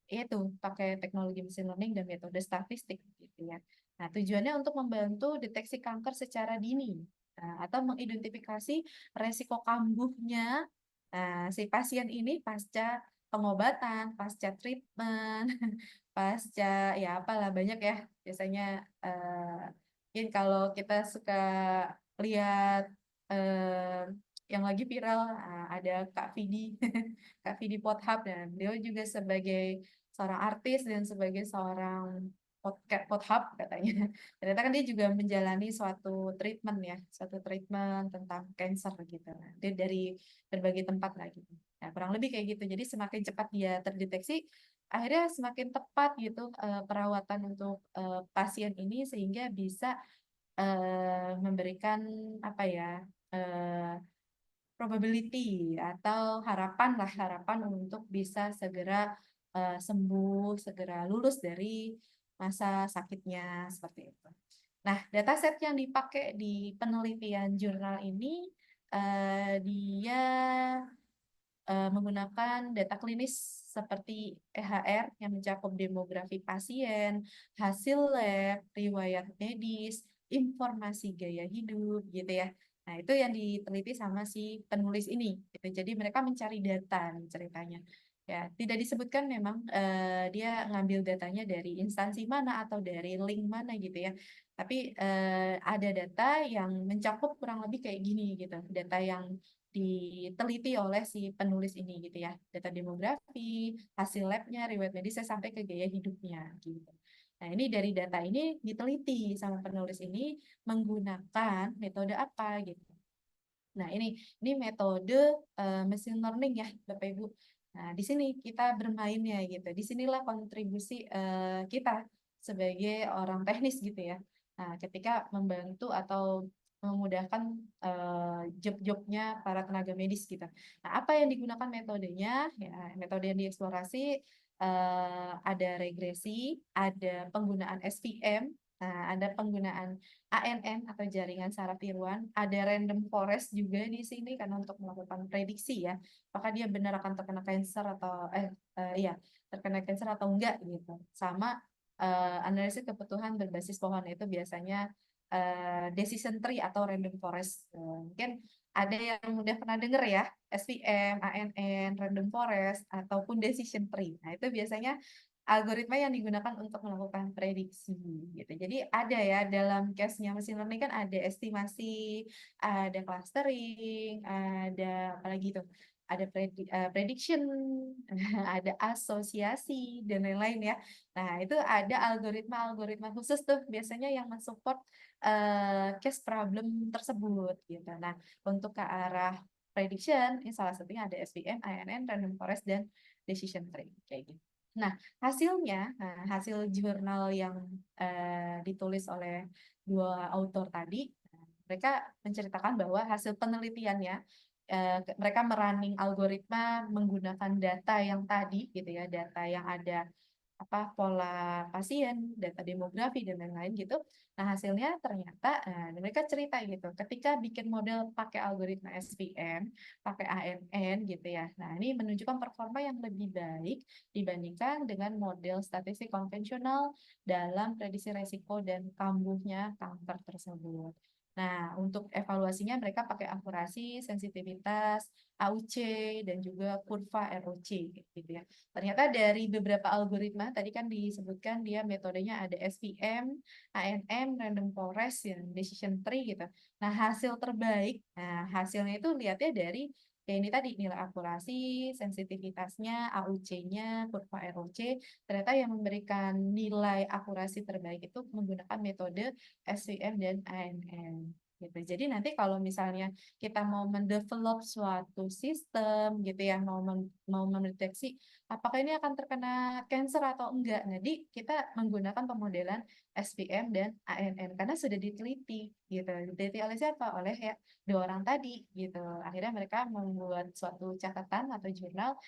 itu pakai teknologi machine learning dan metode statistik gitu ya. Nah, tujuannya untuk membantu deteksi kanker secara dini. Nah, atau mengidentifikasi resiko kambuhnya si pasien ini pasca pengobatan, pasca treatment, pasca ya apalah banyak ya biasanya mungkin kalau kita suka lihat yang lagi viral ada Kak Vidi Kak Vidi Pothap dan beliau juga sebagai seorang artis dan sebagai seorang pothap katanya. Ternyata kan dia juga menjalani suatu treatment tentang cancer gitu. Nah, dia dari berbagai tempat lah gitu. Nah, kurang lebih kayak gitu. Jadi semakin cepat dia terdeteksi, akhirnya semakin tepat gitu perawatan untuk pasien ini sehingga bisa memberikan apa ya probability atau harapan untuk bisa segera sembuh, segera lulus dari masa sakitnya seperti itu. Nah, dataset yang dipakai di penelitian jurnal ini dia menggunakan data klinis seperti EHR yang mencakup demografi pasien, hasil lab, riwayat medis, informasi gaya hidup gitu ya. Nah, itu yang diteliti sama si penulis ini gitu. Jadi mereka mencari data nih ceritanya. Ya, tidak disebutkan memang dia ngambil datanya dari instansi mana atau dari link mana gitu ya. Tapi ada data yang mencakup kurang lebih kayak gini gitu. Data yang diteliti oleh si penulis ini gitu ya. Data demografi, hasil labnya, riwayat medisnya sampai ke gaya hidupnya gitu. Nah, ini dari data ini diteliti sama penulis ini menggunakan metode apa gitu. Nah, ini metode machine learning ya, Bapak Ibu. Nah, di sini kita bermainnya gitu. Disinilah kontribusi kita sebagai orang teknis gitu ya. Nah, ketika membantu atau memudahkan job-jobnya para tenaga medis kita. Nah, apa yang digunakan metodenya? Ya, metode yang dieksplorasi ada regresi, ada penggunaan SVM, ada penggunaan ANN atau jaringan saraf tiruan, ada random forest juga di sini karena untuk melakukan prediksi ya, apakah dia benar akan terkena cancer atau iya terkena cancer atau enggak gitu. Sama analisis kebutuhan berbasis pohon itu biasanya decision tree atau random forest. Mungkin ada yang udah pernah denger ya, SVM, ANN, random forest ataupun decision tree. Nah, itu biasanya algoritma yang digunakan untuk melakukan prediksi gitu. Jadi ada ya dalam case-nya machine learning kan ada estimasi, ada clustering, ada apalagi itu, ada prediction, ada asosiasi dan lain-lain ya. Nah, itu ada algoritma-algoritma khusus tuh biasanya yang mensupport case problem tersebut gitu. Nah, untuk ke arah prediction, ini salah satunya ada SVM, ANN, random forest dan decision tree kayak gitu. Nah, hasil jurnal yang ditulis oleh dua autor tadi, mereka menceritakan bahwa hasil penelitiannya, mereka merunning algoritma menggunakan data yang tadi, gitu ya, data yang ada pola pasien, data demografi dan lain-lain gitu. Nah, hasilnya ternyata mereka cerita gitu, ketika bikin model pakai algoritma SVM, pakai ANN gitu ya. Nah, ini menunjukkan performa yang lebih baik dibandingkan dengan model statistik konvensional dalam prediksi resiko dan kambuhnya kanker tersebut. Nah, untuk evaluasinya mereka pakai akurasi, sensitivitas, AUC, dan juga kurva ROC gitu ya. Ternyata dari beberapa algoritma, tadi kan disebutkan dia metodenya ada SVM, ANN, random forest, dan decision tree gitu. Nah, hasilnya itu lihatnya dari ya ini tadi nilai akurasi, sensitivitasnya, AUC-nya, kurva ROC, ternyata yang memberikan nilai akurasi terbaik itu menggunakan metode SVM dan ANN. Gitu. Jadi nanti kalau misalnya kita mau mendevelop suatu sistem gitu ya, mau mendeteksi apakah ini akan terkena cancer atau enggak. Jadi kita menggunakan pemodelan SVM dan ANN karena sudah diteliti gitu. Diteliti oleh siapa? Oleh ya dua orang tadi gitu. Akhirnya mereka membuat suatu catatan atau jurnal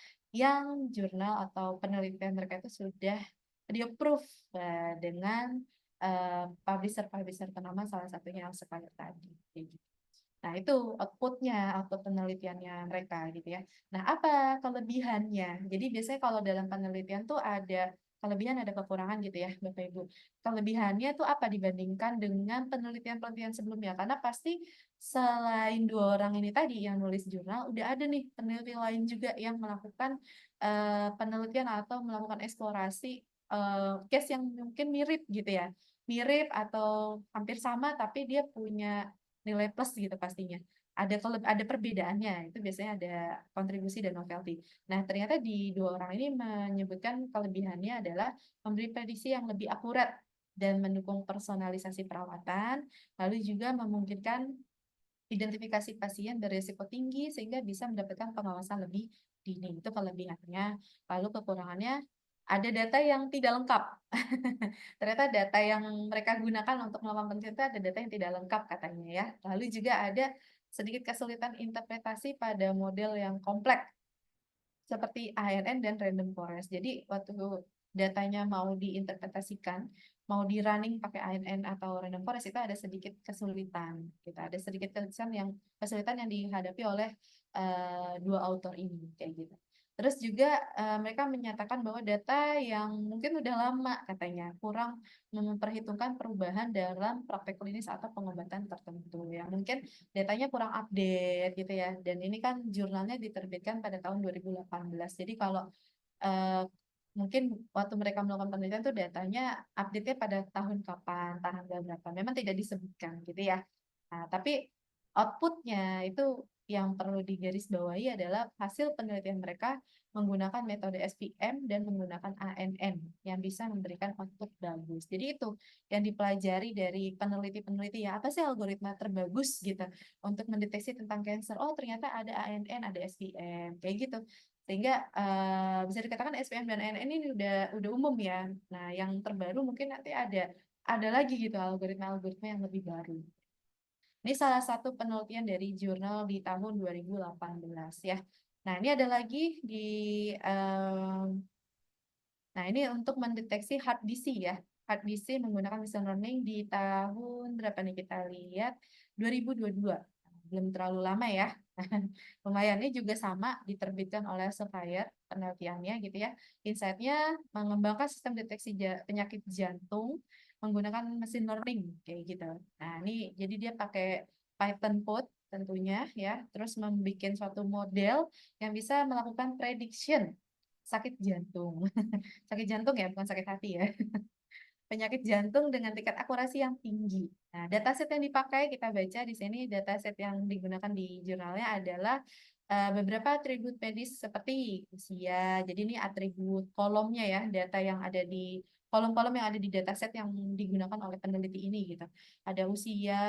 atau penelitian mereka itu sudah di-approve dengan publisher-publisher ternama salah satunya yang Elsevier tadi. Gitu. Nah, itu output penelitiannya mereka gitu ya. Nah, apa kelebihannya? Jadi biasanya kalau dalam penelitian tuh ada kelebihan ada kekurangan gitu ya, Bapak Ibu. Kelebihannya itu apa dibandingkan dengan penelitian-penelitian sebelumnya? Karena pasti selain 2 orang ini tadi yang nulis jurnal, udah ada nih peneliti lain juga yang melakukan, penelitian atau melakukan eksplorasi, case yang mungkin mirip gitu ya. Mirip atau hampir sama tapi dia punya nilai plus gitu pastinya. Ada perbedaannya, itu biasanya ada kontribusi dan novelty. Nah, ternyata di 2 orang ini menyebutkan kelebihannya adalah memberi prediksi yang lebih akurat dan mendukung personalisasi perawatan, lalu juga memungkinkan identifikasi pasien berisiko tinggi sehingga bisa mendapatkan pengawasan lebih dini. Itu kelebihannya. Lalu kekurangannya ada data yang tidak lengkap. Ternyata data yang mereka gunakan untuk melakukan penelitian ada data yang tidak lengkap katanya ya. Lalu juga ada sedikit kesulitan interpretasi pada model yang kompleks seperti ANN dan random forest. Jadi waktu datanya mau diinterpretasikan, mau di-running pakai ANN atau random forest itu ada sedikit kesulitan. Gitu. Ada sedikit kesulitan yang dihadapi oleh dua autor ini kayak gitu. Terus juga mereka menyatakan bahwa data yang mungkin udah lama katanya kurang memperhitungkan perubahan dalam praktek klinis atau pengobatan tertentu. Ya mungkin datanya kurang update gitu ya. Dan ini kan jurnalnya diterbitkan pada tahun 2018. Jadi kalau eh, mungkin waktu mereka melakukan penelitian tuh datanya update-nya pada tahun kapan, tanggal berapa. Memang tidak disebutkan gitu ya. Nah, tapi outputnya itu yang perlu digarisbawahi adalah hasil penelitian mereka menggunakan metode SPM dan menggunakan ANN yang bisa memberikan output bagus. Jadi itu yang dipelajari dari peneliti-peneliti ya, apa sih algoritma terbagus gitu untuk mendeteksi tentang cancer. Oh, ternyata ada ANN, ada SPM, kayak gitu. Sehingga bisa dikatakan SPM dan ANN ini udah umum ya. Nah, yang terbaru mungkin nanti ada lagi gitu algoritma-algoritma yang lebih baru. Ini salah satu penelitian dari jurnal di tahun 2018 ya. Nah, ini ada lagi di nah, ini untuk mendeteksi heart disease ya. Heart disease menggunakan machine learning di tahun berapa nih kita lihat 2022. Belum terlalu lama ya. Lumayan, ini juga sama diterbitkan oleh Sapphire penelitiannya gitu ya. Insight-nya mengembangkan sistem deteksi penyakit jantung menggunakan mesin learning kayak gitu. Nah, ini jadi dia pakai Python code tentunya ya, terus membuat suatu model yang bisa melakukan prediction sakit jantung. Sakit jantung ya, bukan sakit hati ya. Penyakit jantung dengan tingkat akurasi yang tinggi. Nah, dataset yang dipakai kita baca di sini dataset yang digunakan di jurnalnya adalah beberapa atribut medis seperti usia. Jadi ini atribut kolomnya ya, data yang ada di kolom-kolom yang ada di dataset yang digunakan oleh peneliti ini gitu. Ada usia,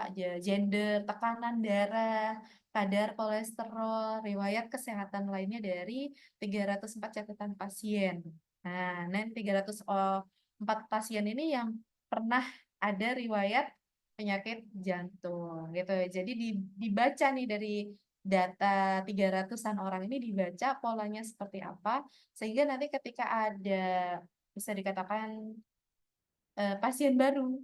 ada gender, tekanan darah, kadar kolesterol, riwayat kesehatan lainnya dari 304 catatan pasien. Nah, 300 4 pasien ini yang pernah ada riwayat penyakit jantung gitu. Jadi dibaca nih dari data 300-an orang ini dibaca polanya seperti apa sehingga nanti ketika ada bisa dikatakan pasien baru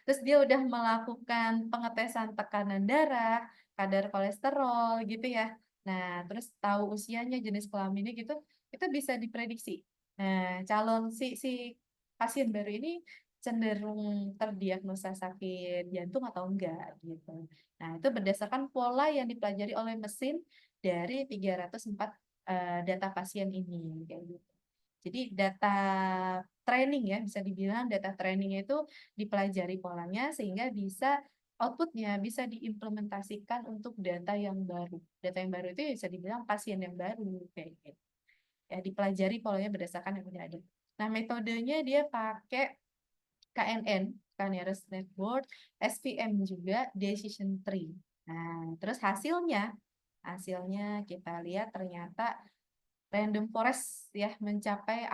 terus dia udah melakukan pengetesan tekanan darah, kadar kolesterol gitu ya. Nah, terus tahu usianya, jenis kelaminnya gitu, itu bisa diprediksi. Nah, calon si pasien baru ini cenderung terdiagnosa sakit jantung atau enggak gitu. Nah, itu berdasarkan pola yang dipelajari oleh mesin dari 304 data pasien ini kayak gitu. Jadi data training ya, bisa dibilang data trainingnya itu dipelajari polanya sehingga bisa outputnya bisa diimplementasikan untuk data yang baru. Data yang baru itu ya bisa dibilang pasien yang baru kayak gitu. Ya, dipelajari polanya berdasarkan yang udah ada. Nah, metodenya dia pakai KNN, K-nearest network, SVM juga, decision tree. Nah, terus hasilnya kita lihat ternyata random forest ya mencapai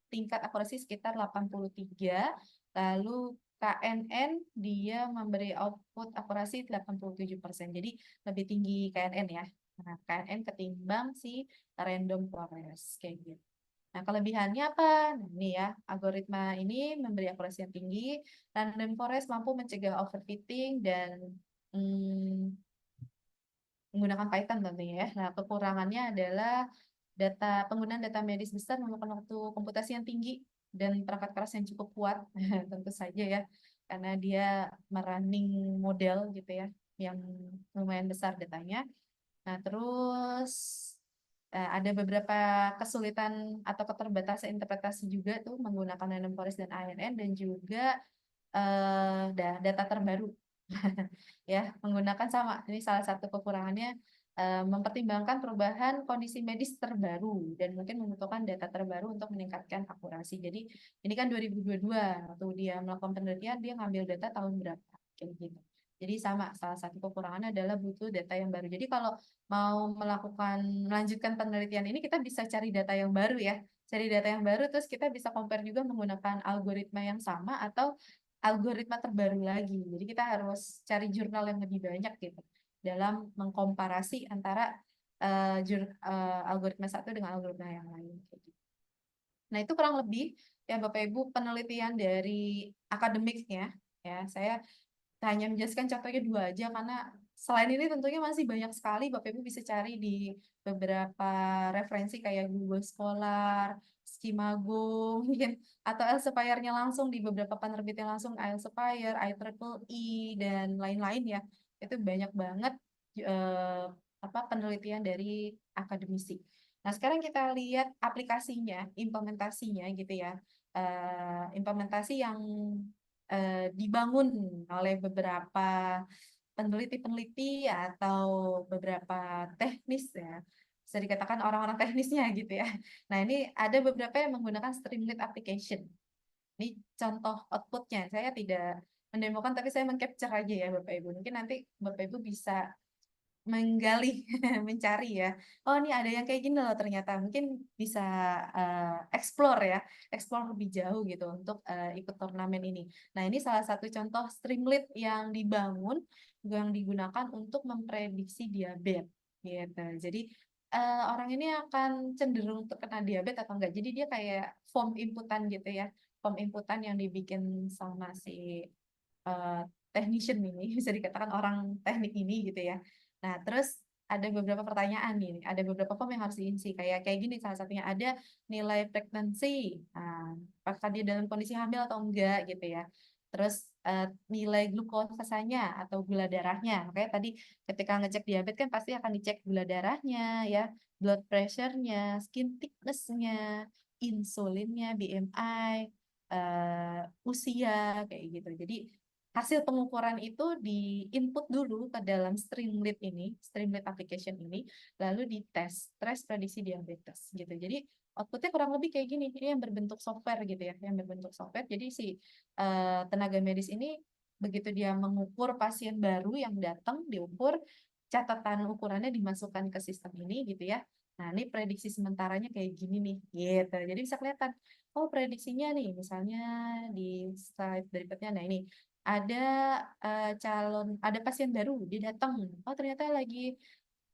tingkat akurasi sekitar 83, lalu KNN dia memberi output akurasi 87%. Jadi lebih tinggi KNN ya. Nah, KNN ketimbang si random forest kayak gitu. Nah, kelebihannya apa? Nah, ini ya, algoritma ini memberi akurasi yang tinggi, random forest mampu mencegah overfitting dan menggunakan Python tentunya ya. Nah, kekurangannya adalah penggunaan data medis besar memakan waktu komputasi yang tinggi dan perangkat keras yang cukup kuat, tentu saja ya, karena dia merunning model gitu ya, yang lumayan besar datanya. Nah, terus ada beberapa kesulitan atau keterbatasan interpretasi juga tuh menggunakan random forest dan ANN, dan juga data terbaru. Ya, menggunakan sama. Ini salah satu kekurangannya, mempertimbangkan perubahan kondisi medis terbaru dan mungkin membutuhkan data terbaru untuk meningkatkan akurasi. Jadi ini kan 2022 waktu dia melakukan penelitian, dia ngambil data tahun berapa kayak gitu. Jadi sama, salah satu kekurangannya adalah butuh data yang baru. Jadi kalau mau melanjutkan penelitian ini, kita bisa cari data yang baru ya. Cari data yang baru, terus kita bisa compare juga menggunakan algoritma yang sama atau algoritma terbaru lagi. Jadi kita harus cari jurnal yang lebih banyak gitu dalam mengkomparasi antara algoritma satu dengan algoritma yang lain. Nah, itu kurang lebih ya Bapak Ibu penelitian dari akademiknya ya. Saya hanya menjelaskan contohnya dua aja, karena selain ini tentunya masih banyak sekali. Bapak Ibu bisa cari di beberapa referensi kayak Google Scholar, Skimago, mungkin, atau Elsevier-nya langsung di beberapa penerbit yang langsung, Elsevier, IEEE, dan lain-lain ya. Itu banyak banget eh, penelitian dari akademisi. Nah, sekarang kita lihat aplikasinya, implementasinya gitu ya. Implementasi yang dibangun oleh beberapa peneliti-peneliti atau beberapa teknis ya, bisa dikatakan orang-orang teknisnya gitu ya. Nah, ini ada beberapa yang menggunakan Streamlit application. Ini contoh outputnya. Saya tidak mendemokan, tapi saya mengcapture aja ya Bapak Ibu. Mungkin nanti Bapak Ibu bisa menggali, mencari ya. Oh, ini ada yang kayak gini loh ternyata. Mungkin bisa explore ya, explore lebih jauh gitu untuk ikut turnamen ini. Nah, ini salah satu contoh Streamlit yang dibangun, yang digunakan untuk memprediksi diabetes gitu. Jadi orang ini akan cenderung terkena diabetes atau enggak. Jadi dia kayak form inputan gitu ya. Form inputan yang dibikin sama si eh, technician ini, bisa dikatakan orang teknik ini gitu ya. Nah, terus ada beberapa pertanyaan nih, ada beberapa form yang harus diisi. Kayak gini, salah satunya ada nilai pregnancy. Nah, apakah dia dalam kondisi hamil atau enggak gitu ya. Terus nilai glukosanya atau gula darahnya. Makanya tadi ketika ngecek diabetes kan pasti akan dicek gula darahnya ya, blood pressure-nya, skin thickness-nya, insulinnya, BMI, usia kayak gitu. Jadi hasil pengukuran itu di-input dulu ke dalam Streamlit ini, Streamlit application ini, lalu dites, tes prediksi diabetes gitu. Jadi outputnya kurang lebih kayak gini, ini yang berbentuk software gitu ya, yang berbentuk software. Jadi si tenaga medis ini begitu dia mengukur pasien baru yang datang, diukur, catatan ukurannya dimasukkan ke sistem ini gitu ya. Nah, ini prediksi sementaranya kayak gini nih, gitu. Jadi bisa kelihatan, oh prediksinya nih, misalnya di slide berikutnya, nah ini ada ada pasien baru dia datang, oh ternyata lagi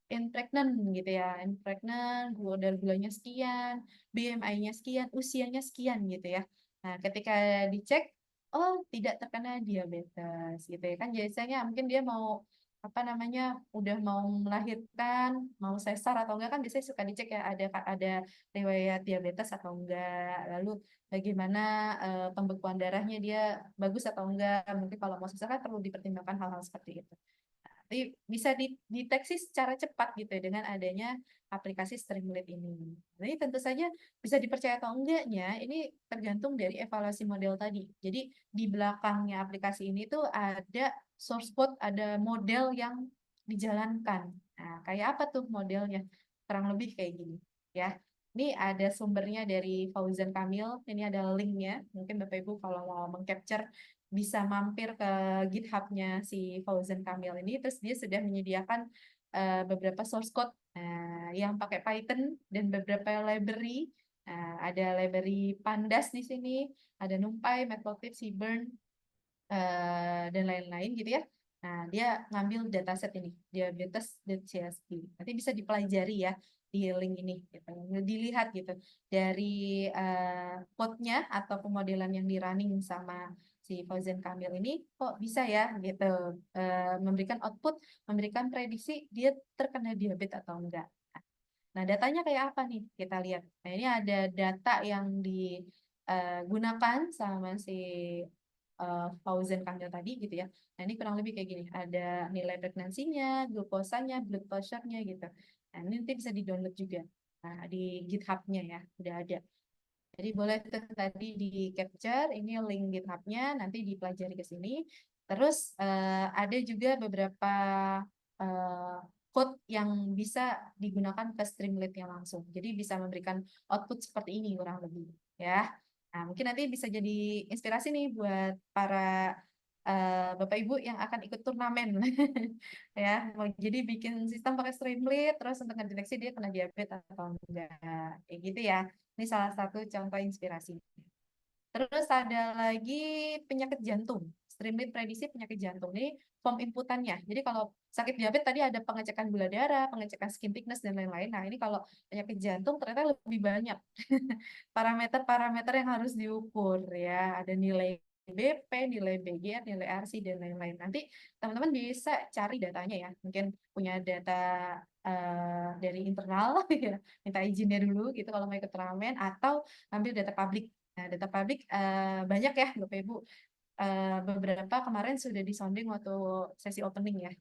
pregnant gitu ya, pregnant, gulanya sekian, BMI-nya sekian, usianya sekian gitu ya. Nah, ketika dicek, oh tidak terkena diabetes gitu ya kan, biasanya mungkin dia mau apa namanya, udah mau melahirkan, mau sesar atau enggak kan biasanya suka dicek ya, ada riwayat diabetes atau enggak, lalu bagaimana pembekuan darahnya dia bagus atau enggak, mungkin kalau mau sesar kan perlu dipertimbangkan hal-hal seperti itu. Bisa dideteksi secara cepat gitu ya dengan adanya aplikasi Streamlit ini. Jadi tentu saja bisa dipercaya atau enggaknya ini tergantung dari evaluasi model tadi. Jadi di belakangnya aplikasi ini tuh ada source code, ada model yang dijalankan. Nah, kayak apa tuh modelnya? Kurang lebih kayak gini ya. Ini ada sumbernya dari Fauzan Kamil, ini ada linknya. Mungkin Bapak Ibu kalau mau mengcapture bisa mampir ke GitHub-nya si Fauzan Kamil ini, terus dia sudah menyediakan beberapa source code yang pakai Python dan beberapa library. Ada library Pandas di sini, ada NumPy, Matplotlib, Seaborn, dan lain-lain gitu ya. Nah, dia ngambil dataset ini, diabetes.csv. Nanti bisa dipelajari ya di link ini, gitu. Dilihat gitu dari code-nya atau pemodelan yang di-running sama si Fauzan Kamil ini, kok bisa ya gitu memberikan output, memberikan prediksi dia terkena diabetes atau enggak. Nah, datanya kayak apa nih? Kita lihat. Nah, ini ada data yang digunakan sama si Fauzan Kamil tadi gitu ya. Nah, ini kurang lebih kayak gini. Ada nilai pregnansinya, glukosanya, blood pressure-nya gitu. Nah, ini nanti bisa di-download juga. Nah, di GitHub-nya ya, udah ada. Jadi boleh tuh tadi di capture, ini link GitHub-nya, nanti dipelajari ke sini. Terus ada juga beberapa eh, code yang bisa digunakan ke Streamlit-nya langsung. Jadi bisa memberikan output seperti ini kurang lebih ya. Nah, mungkin nanti bisa jadi inspirasi nih buat para Bapak Ibu yang akan ikut turnamen ya. Jadi bikin sistem pakai Streamlit, terus untuk ngedeteksi dia kena diabetes atau enggak, kayak gitu ya. Ini salah satu contoh inspirasi. Terus ada lagi penyakit jantung. Streamlit prediksi penyakit jantung. Ini form inputannya. Jadi kalau sakit diabetes tadi ada pengecekan gula darah, pengecekan skin thickness, dan lain-lain. Nah, ini kalau penyakit jantung ternyata lebih banyak parameter-parameter yang harus diukur ya. Ada nilai BP, nilai BGR, nilai RC, dan lain-lain. Nanti teman-teman bisa cari datanya ya. Mungkin punya data dari internal, ya, minta izinnya dulu gitu kalau mau ikut turnamen, atau ambil data publik. Nah, data publik banyak ya, Bapak Ibu. Beberapa kemarin sudah disonding waktu sesi opening ya.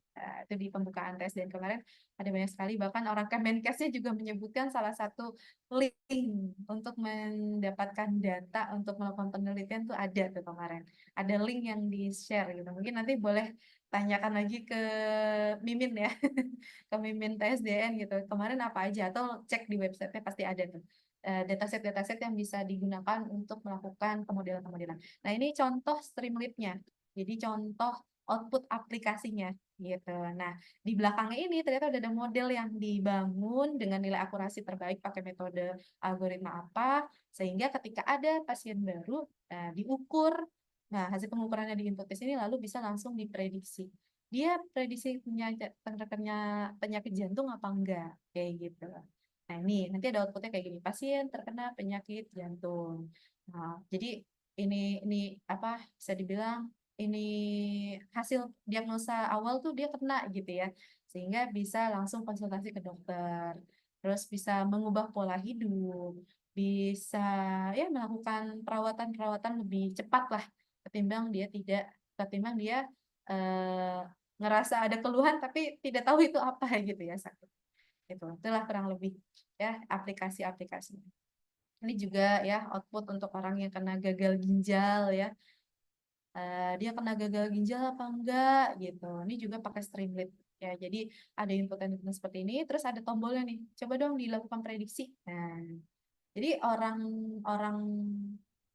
Itu di pembukaan tes dan kemarin ada banyak sekali. Bahkan orang Kemenkesnya juga menyebutkan salah satu link untuk mendapatkan data untuk melakukan penelitian tuh ada tuh kemarin. Ada link yang di-share gitu. Mungkin nanti boleh tanyakan lagi ke Mimin ya, ke Mimin TSDN gitu. Kemarin apa aja atau cek di website-nya pasti ada tuh dataset-dataset yang bisa digunakan untuk melakukan pemodelan-pemodelan. Nah, ini contoh Streamlit-nya. Jadi contoh output aplikasinya gitu. Nah, di belakangnya ini ternyata udah ada model yang dibangun dengan nilai akurasi terbaik pakai metode algoritma apa, sehingga ketika ada pasien baru diukur, nah hasil pengukurannya di input ke sini lalu bisa langsung diprediksi. Dia prediksi punya penyakit jantung apa enggak, kayak gitu. Nah, ini nanti ada outputnya kayak gini, pasien terkena penyakit jantung. Nah, jadi ini apa bisa dibilang ini hasil diagnosa awal tuh dia kena gitu ya, sehingga bisa langsung konsultasi ke dokter, terus bisa mengubah pola hidup, bisa ya melakukan perawatan-perawatan lebih cepat lah ketimbang dia eh, ngerasa ada keluhan tapi tidak tahu itu apa gitu ya sakit. Itulah kurang lebih ya aplikasi-aplikasinya. Ini juga ya output untuk orang yang kena gagal ginjal ya. Dia kena gagal ginjal apa enggak gitu. Ini juga pakai Streamlit ya. Jadi ada input-input seperti ini, terus ada tombolnya nih. Coba dong dilakukan prediksi. Nah, jadi orang-orang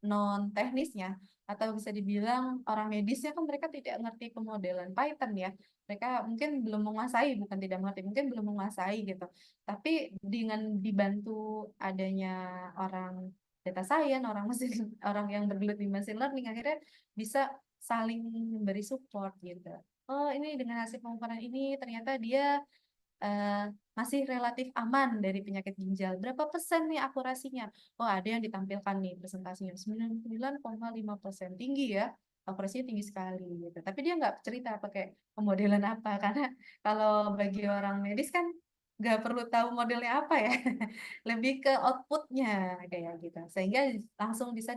non teknisnya atau bisa dibilang orang medisnya kan mereka tidak ngerti pemodelan Python ya. Mereka mungkin belum menguasai, bukan tidak mengerti, mungkin belum menguasai gitu. Tapi dengan dibantu adanya orang data science, orang mesin, orang yang bergelut di machine learning akhirnya bisa saling memberi support gitu. Oh, ini dengan hasil pengukuran ini ternyata dia eh, masih relatif aman dari penyakit ginjal. Berapa persen nih akurasinya? Oh, ada yang ditampilkan nih presentasinya 99,5%. Tinggi ya, akurasinya tinggi sekali gitu. Tapi dia nggak cerita pakai pemodelan apa, karena kalau bagi orang medis kan nggak perlu tahu modelnya apa ya, lebih ke outputnya kayak gitu. Sehingga langsung bisa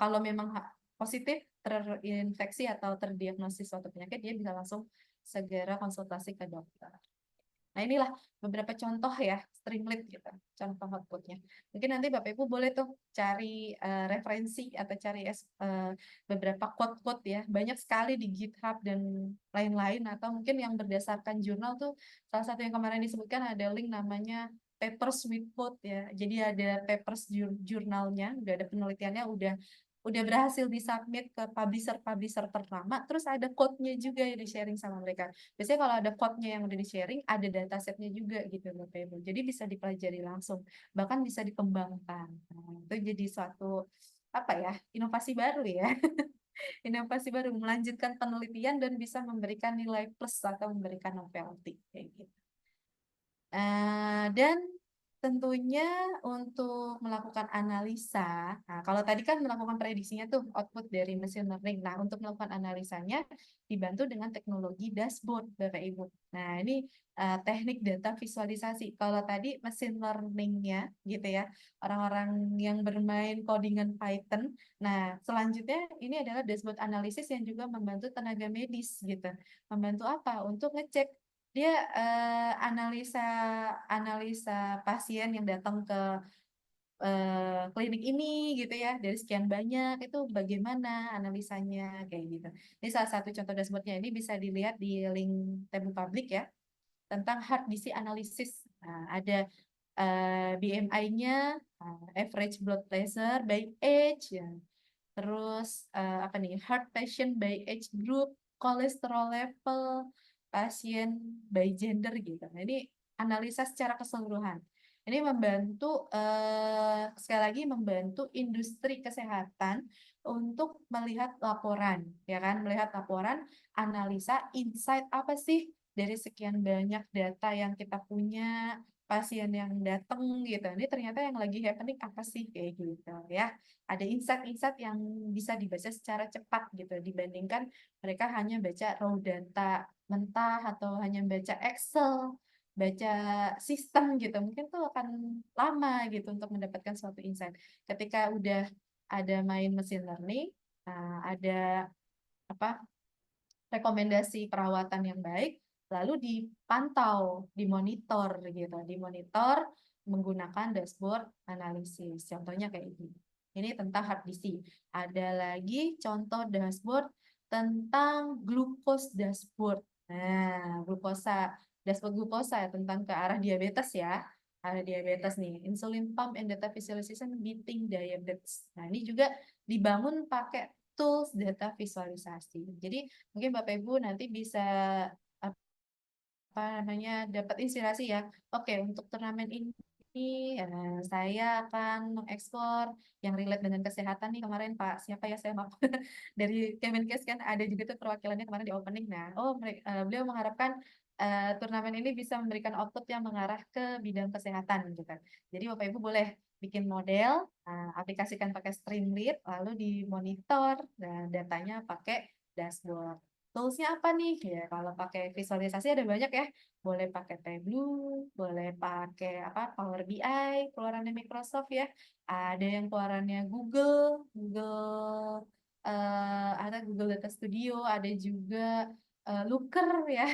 kalau memang positif terinfeksi atau terdiagnosis suatu penyakit, dia bisa langsung segera konsultasi ke dokter. Nah, inilah beberapa contoh ya Streamlit gitu, contoh outputnya. Mungkin nanti Bapak Ibu boleh tuh cari referensi atau cari beberapa quote-quote ya. Banyak sekali di GitHub dan lain-lain, atau mungkin yang berdasarkan jurnal tuh salah satu yang kemarin disebutkan ada link namanya Papers with Quote ya. Jadi ada papers jurnalnya, udah ada penelitiannya, udah berhasil disubmit ke publisher-publisher ternama, terus ada code-nya juga yang di-sharing sama mereka. Biasanya kalau ada code-nya yang udah di-sharing, ada datasetnya juga gitu Bapak Ibu. Jadi bisa dipelajari langsung, bahkan bisa dikembangkan. Nah, itu jadi suatu apa ya, inovasi baru ya. Inovasi baru melanjutkan penelitian dan bisa memberikan nilai plus atau memberikan novelty kayak gitu. Dan Tentunya untuk melakukan analisa, nah kalau tadi kan melakukan prediksinya tuh output dari machine learning. Nah, untuk melakukan analisanya dibantu dengan teknologi dashboard, Bapak Ibu. Nah, ini teknik data visualisasi. Kalau tadi machine learning-nya gitu ya, orang-orang yang bermain codingan Python. Nah, selanjutnya ini adalah dashboard analisis yang juga membantu tenaga medis gitu. Membantu apa? Untuk ngecek dia analisa analisa pasien yang datang ke klinik ini gitu ya, dari sekian banyak itu bagaimana analisanya kayak gitu. Ini salah satu contoh dashboardnya, ini bisa dilihat di link table publik ya, tentang hard disease analysis. Nah, ada BMI-nya, average blood pressure by age ya. Terus apa nih? Heart patient by age group, cholesterol level, pasien by gender gitu. Nah, ini analisa secara keseluruhan. Ini membantu sekali lagi membantu industri kesehatan untuk melihat laporan, ya kan? Melihat laporan, analisa, insight apa sih dari sekian banyak data yang kita punya, pasien yang datang gitu. Ini ternyata yang lagi happening apa sih kayak gitu ya. Ada insight-insight yang bisa dibaca secara cepat gitu dibandingkan mereka hanya baca raw data mentah atau hanya baca Excel, baca sistem gitu. Mungkin tuh akan lama gitu untuk mendapatkan suatu insight. Ketika udah ada main machine learning, ada apa rekomendasi perawatan yang baik, lalu dipantau, dimonitor gitu, dimonitor menggunakan dashboard analisis. Contohnya kayak ini. Ini tentang hard disease. Ada lagi contoh dashboard tentang glucose dashboard. Nah, glukosa, dashboard glukosa ya, tentang ke arah diabetes ya. Ada diabetes nih, insulin pump and data visualization beating diabetes. Nah, ini juga dibangun pakai tools data visualisasi. Jadi mungkin Bapak Ibu nanti bisa apa namanya dapat inspirasi ya. Oke, untuk turnamen ini saya akan mengeksplor yang relate dengan kesehatan nih kemarin Pak siapa ya saya maaf dari Kemenkes kan ada juga tuh perwakilannya kemarin di opening. Nah, beliau mengharapkan turnamen ini bisa memberikan output yang mengarah ke bidang kesehatan gitu. Jadi Bapak Ibu boleh bikin model, aplikasikan pakai Streamlit, lalu dimonitor dan datanya pakai dashboard. Toolsnya apa nih? Ya, kalau pakai visualisasi ada banyak ya. Boleh pakai Tableau, boleh pakai apa Power BI, keluarannya Microsoft ya. Ada yang keluarannya Google, ada Google Data Studio, ada juga Looker ya.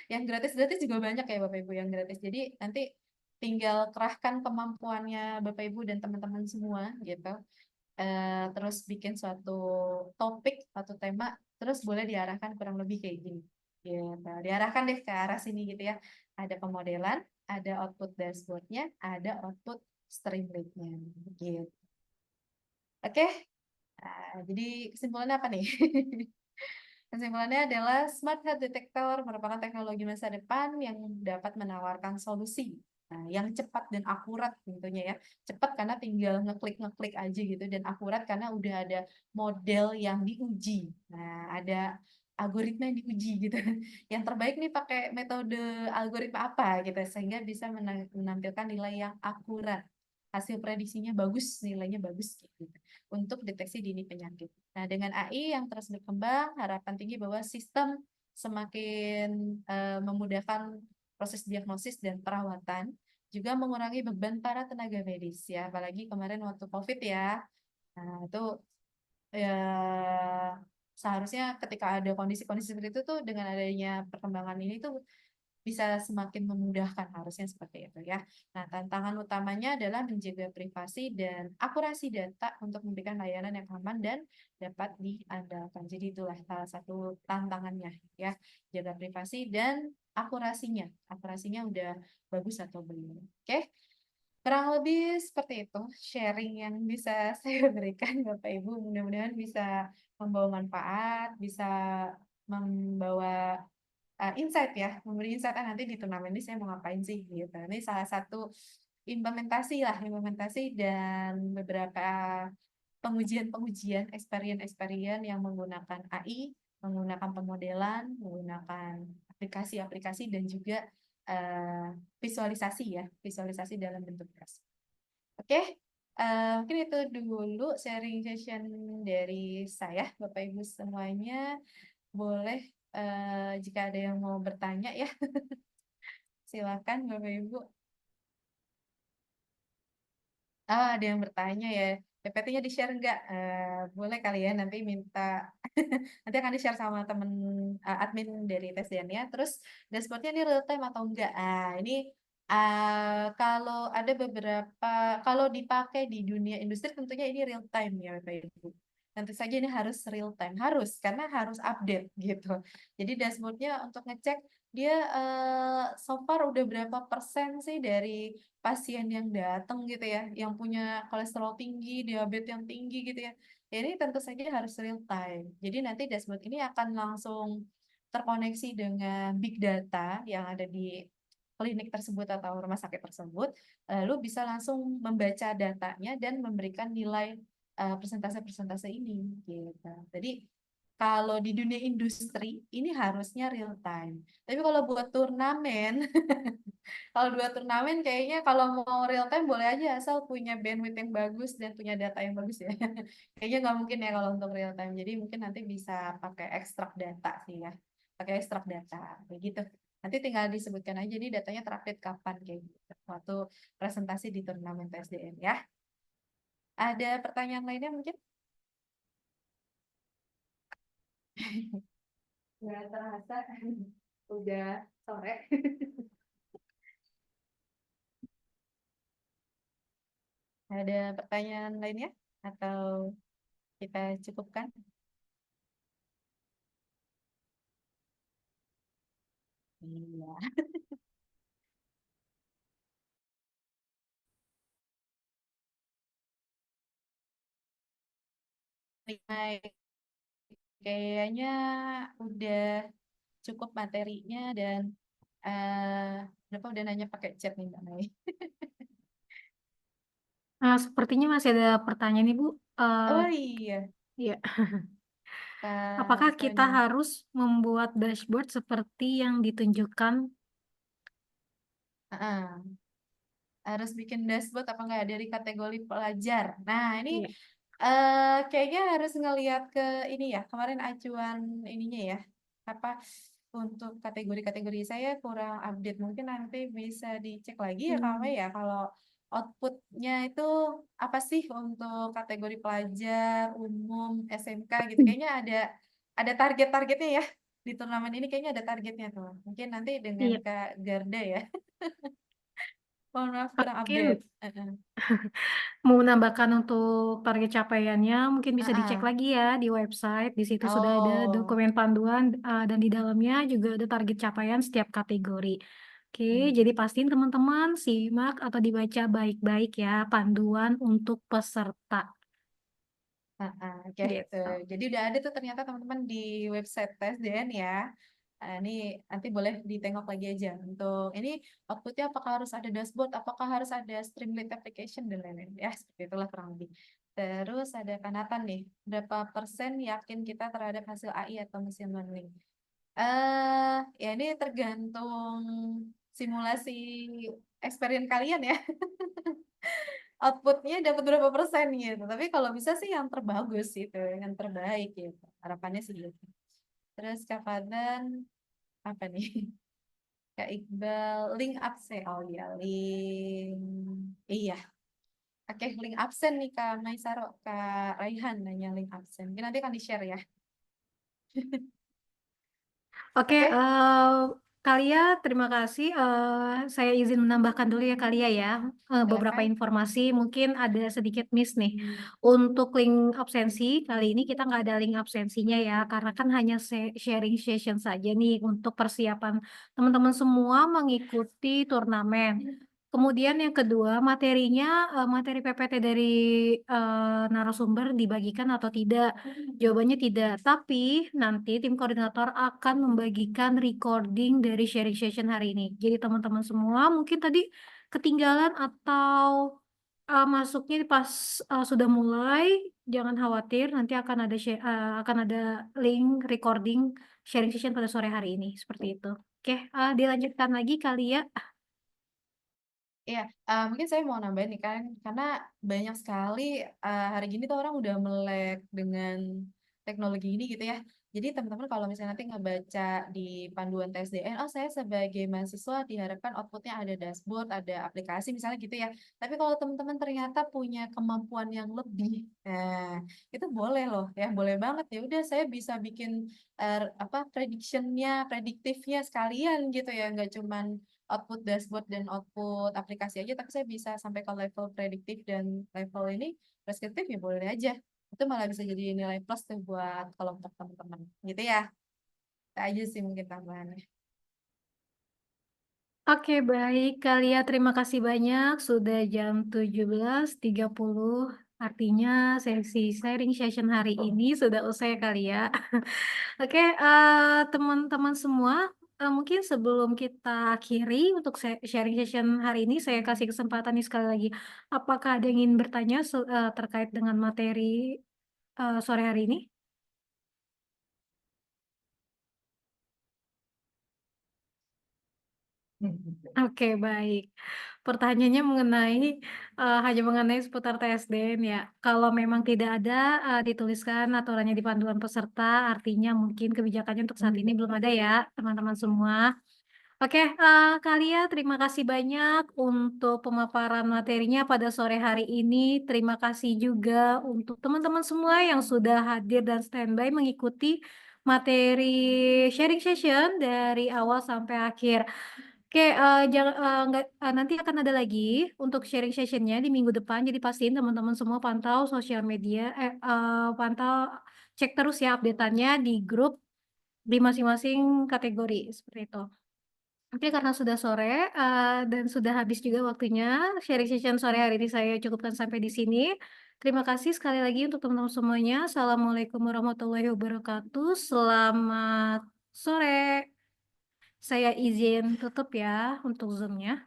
Yang gratis-gratis juga banyak ya Bapak Ibu yang gratis. Jadi nanti tinggal kerahkan kemampuannya Bapak Ibu dan teman-teman semua gitu. Terus bikin suatu topik, suatu tema, terus boleh diarahkan kurang lebih kayak gini. Gitu. Diarahkan deh ke arah sini gitu ya. Ada pemodelan, ada output dashboardnya, ada output streamlit-nya. Gitu. Oke, jadi kesimpulannya apa nih? Kesimpulannya adalah Smart Health Detector merupakan teknologi masa depan yang dapat menawarkan solusi yang cepat dan akurat tentunya ya. Cepat karena tinggal ngeklik-ngeklik aja gitu dan akurat karena udah ada model yang diuji. Nah, ada algoritma yang diuji gitu. Yang terbaik nih pakai metode algoritma apa gitu sehingga bisa menampilkan nilai yang akurat. Hasil prediksinya bagus, nilainya bagus gitu untuk deteksi dini penyakit. Nah, dengan AI yang terus berkembang, harapan tinggi bahwa sistem semakin memudahkan proses diagnosis dan perawatan, juga mengurangi beban para tenaga medis ya, apalagi kemarin waktu COVID ya. Nah, itu ya seharusnya ketika ada kondisi-kondisi seperti itu tuh dengan adanya perkembangan ini tuh bisa semakin memudahkan harusnya seperti itu ya. Nah, tantangan utamanya adalah menjaga privasi dan akurasi data untuk memberikan layanan yang aman dan dapat diandalkan. Jadi itulah salah satu tantangannya ya, jaga privasi dan akurasinya. Akurasinya udah bagus atau belum. Oke. Kurang lebih seperti itu sharing yang bisa saya berikan Bapak Ibu. Mudah-mudahan bisa membawa manfaat, bisa membawa insight ya, memberi insight nanti di turnamen ini saya mau ngapain sih gitu. Ini salah satu implementasi lah, implementasi dan beberapa pengujian-pengujian, experience-experience yang menggunakan AI, menggunakan pemodelan, menggunakan aplikasi-aplikasi dan juga visualisasi ya, visualisasi dalam bentuk grafis. Oke, mungkin itu dulu sharing session dari saya, Bapak Ibu semuanya. Boleh jika ada yang mau bertanya ya, silakan Bapak Ibu. Ada yang bertanya ya, PPT-nya di-share nggak? Boleh kali ya, nanti minta, nanti akan di-share sama temen admin dari TSDN-nya. Terus dashboard-nya ini real time atau enggak? Ini kalau ada beberapa, kalau dipakai di dunia industri tentunya ini real time ya Bapak Ibu. Tentu saja ini harus real time, harus karena harus update gitu. Jadi dashboard-nya untuk ngecek dia so far udah berapa persen sih dari pasien yang datang gitu ya, yang punya kolesterol tinggi, diabetes yang tinggi gitu ya. Ya ini tentu saja harus real time. Jadi nanti dashboard ini akan langsung terkoneksi dengan big data yang ada di klinik tersebut atau rumah sakit tersebut, lalu bisa langsung membaca datanya dan memberikan nilai persentase-persentase ini gitu. Jadi kalau di dunia industri ini harusnya real time. Tapi kalau buat turnamen, kalau buat turnamen kayaknya kalau mau real time boleh aja asal punya bandwidth yang bagus dan punya data yang bagus ya. Kayaknya nggak mungkin ya kalau untuk real time. Jadi mungkin nanti bisa pakai ekstrak data sih ya. Pakai ekstrak data kayak gitu. Nanti tinggal disebutkan aja nih datanya terupdate kapan kayak gitu. Waktu presentasi di turnamen TSDN ya. Ada pertanyaan lainnya mungkin? Nggak terasa udah sore. Ada pertanyaan lainnya? Atau kita cukupkan? Iya. Kayaknya udah cukup materinya dan berapa udah nanya pakai chat nih Mbak Mai. Sepertinya masih ada pertanyaan nih Bu. Oh iya, Ya, Kak apakah kita Fani. harus membuat dashboard seperti yang ditunjukkan? Ah, harus bikin dashboard apa enggak dari kategori pelajar. Nah, ini Iya. kayaknya harus ngelihat ke ini ya, kemarin acuan ininya ya. Apa untuk kategori-kategori saya kurang update. Mungkin nanti bisa dicek lagi ya Kak Mai Hmm, ya kalau outputnya itu apa sih untuk kategori pelajar, umum, SMK gitu. Kayaknya ada target-targetnya ya. Di turnamen ini kayaknya ada targetnya tuh. Mungkin nanti dengan Iya. Kak Garda ya. Mohon maaf kurang update. Mungkin mau menambahkan untuk target capaiannya, mungkin bisa dicek Heeh. lagi ya di website. Di situ sudah ada Oh. dokumen panduan dan di dalamnya juga ada target capaian setiap kategori. Oke, jadi pastiin teman-teman simak atau dibaca baik-baik ya panduan untuk peserta. Gitu. Gitu. Jadi udah ada tuh ternyata teman-teman di website TSDN ya. Ini nanti boleh ditengok lagi aja untuk ini outputnya apakah harus ada dashboard, apakah harus ada Streamlit application dan lain-lain ya seperti itulah kurang lebih. Terus ada Kanatan nih, berapa persen yakin kita terhadap hasil AI atau machine learning? Ya ini tergantung simulasi experience kalian ya. Outputnya dapat berapa persen gitu. Tapi kalau bisa sih yang terbagus itu, yang terbaik gitu. Harapannya sih gitu. Terus Kak Fadlan, apa nih? Kak Iqbal, link absen. Oh iya, link. Iya. Oke, link absen nih Kak Maisaro, Kak Raihan nanya link absen. Mungkin nanti akan di-share ya. Oke, Oke? Kalia, terima kasih. Saya izin menambahkan dulu ya Kalia ya, beberapa Silakan. informasi mungkin ada sedikit miss nih. Untuk link absensi, kali ini kita nggak ada link absensinya ya, karena kan hanya sharing session saja nih untuk persiapan teman-teman semua mengikuti turnamen. Kemudian yang kedua, materinya, materi PPT dari narasumber dibagikan atau tidak? Jawabannya tidak, tapi nanti tim koordinator akan membagikan recording dari sharing session hari ini. Jadi teman-teman semua mungkin tadi ketinggalan atau masuknya pas sudah mulai, jangan khawatir, nanti akan ada akan ada link recording sharing session pada sore hari ini, seperti itu. Oke, dilanjutkan lagi kali ya? Iya, mungkin saya mau nambahin nih kan, karena banyak sekali, hari gini tuh orang udah melek dengan teknologi ini gitu ya. Jadi teman-teman kalau misalnya nanti ngebaca di panduan TSDN, "Oh saya sebagai mahasiswa diharapkan output-nya ada dashboard, ada aplikasi," misalnya gitu ya. Tapi kalau teman-teman ternyata punya kemampuan yang lebih, nah itu boleh loh ya, boleh banget, ya udah saya bisa bikin, apa, prediction-nya, prediktifnya sekalian gitu ya, nggak cuman output dashboard dan output aplikasi aja, tapi saya bisa sampai ke level prediktif dan level ini preskriptif ya boleh aja. Itu malah bisa jadi nilai plus tuh buat kelompok teman-teman, gitu ya. Itu aja sih mungkin tambahannya. Oke, baik Kak terima kasih banyak. Sudah jam 17.30, artinya sesi sharing session hari ini sudah usai kali ya. Oke, teman-teman semua, mungkin sebelum kita akhiri untuk sharing session hari ini, saya kasih kesempatan nih sekali lagi. Apakah ada yang ingin bertanya terkait dengan materi, sore hari ini? Oke, baik. Pertanyaannya mengenai, hanya mengenai seputar TSDN ya. Kalau memang tidak ada, dituliskan aturannya di panduan peserta, artinya mungkin kebijakannya untuk saat ini belum ada ya, teman-teman semua. Oke, Kak terima kasih banyak untuk pemaparan materinya pada sore hari ini. Terima kasih juga untuk teman-teman semua yang sudah hadir dan standby mengikuti materi sharing session dari awal sampai akhir. Oke, nggak nanti akan ada lagi untuk sharing session-nya di minggu depan, jadi pastiin teman-teman semua pantau sosial media pantau cek terus ya update-annya di grup di masing-masing kategori, seperti itu. Oke, karena sudah sore, dan sudah habis juga waktunya, sharing session sore hari ini saya cukupkan sampai di sini. Terima kasih sekali lagi untuk teman-teman semuanya. Assalamualaikum warahmatullahi wabarakatuh. Selamat sore. Saya izin tutup ya untuk Zoom-nya.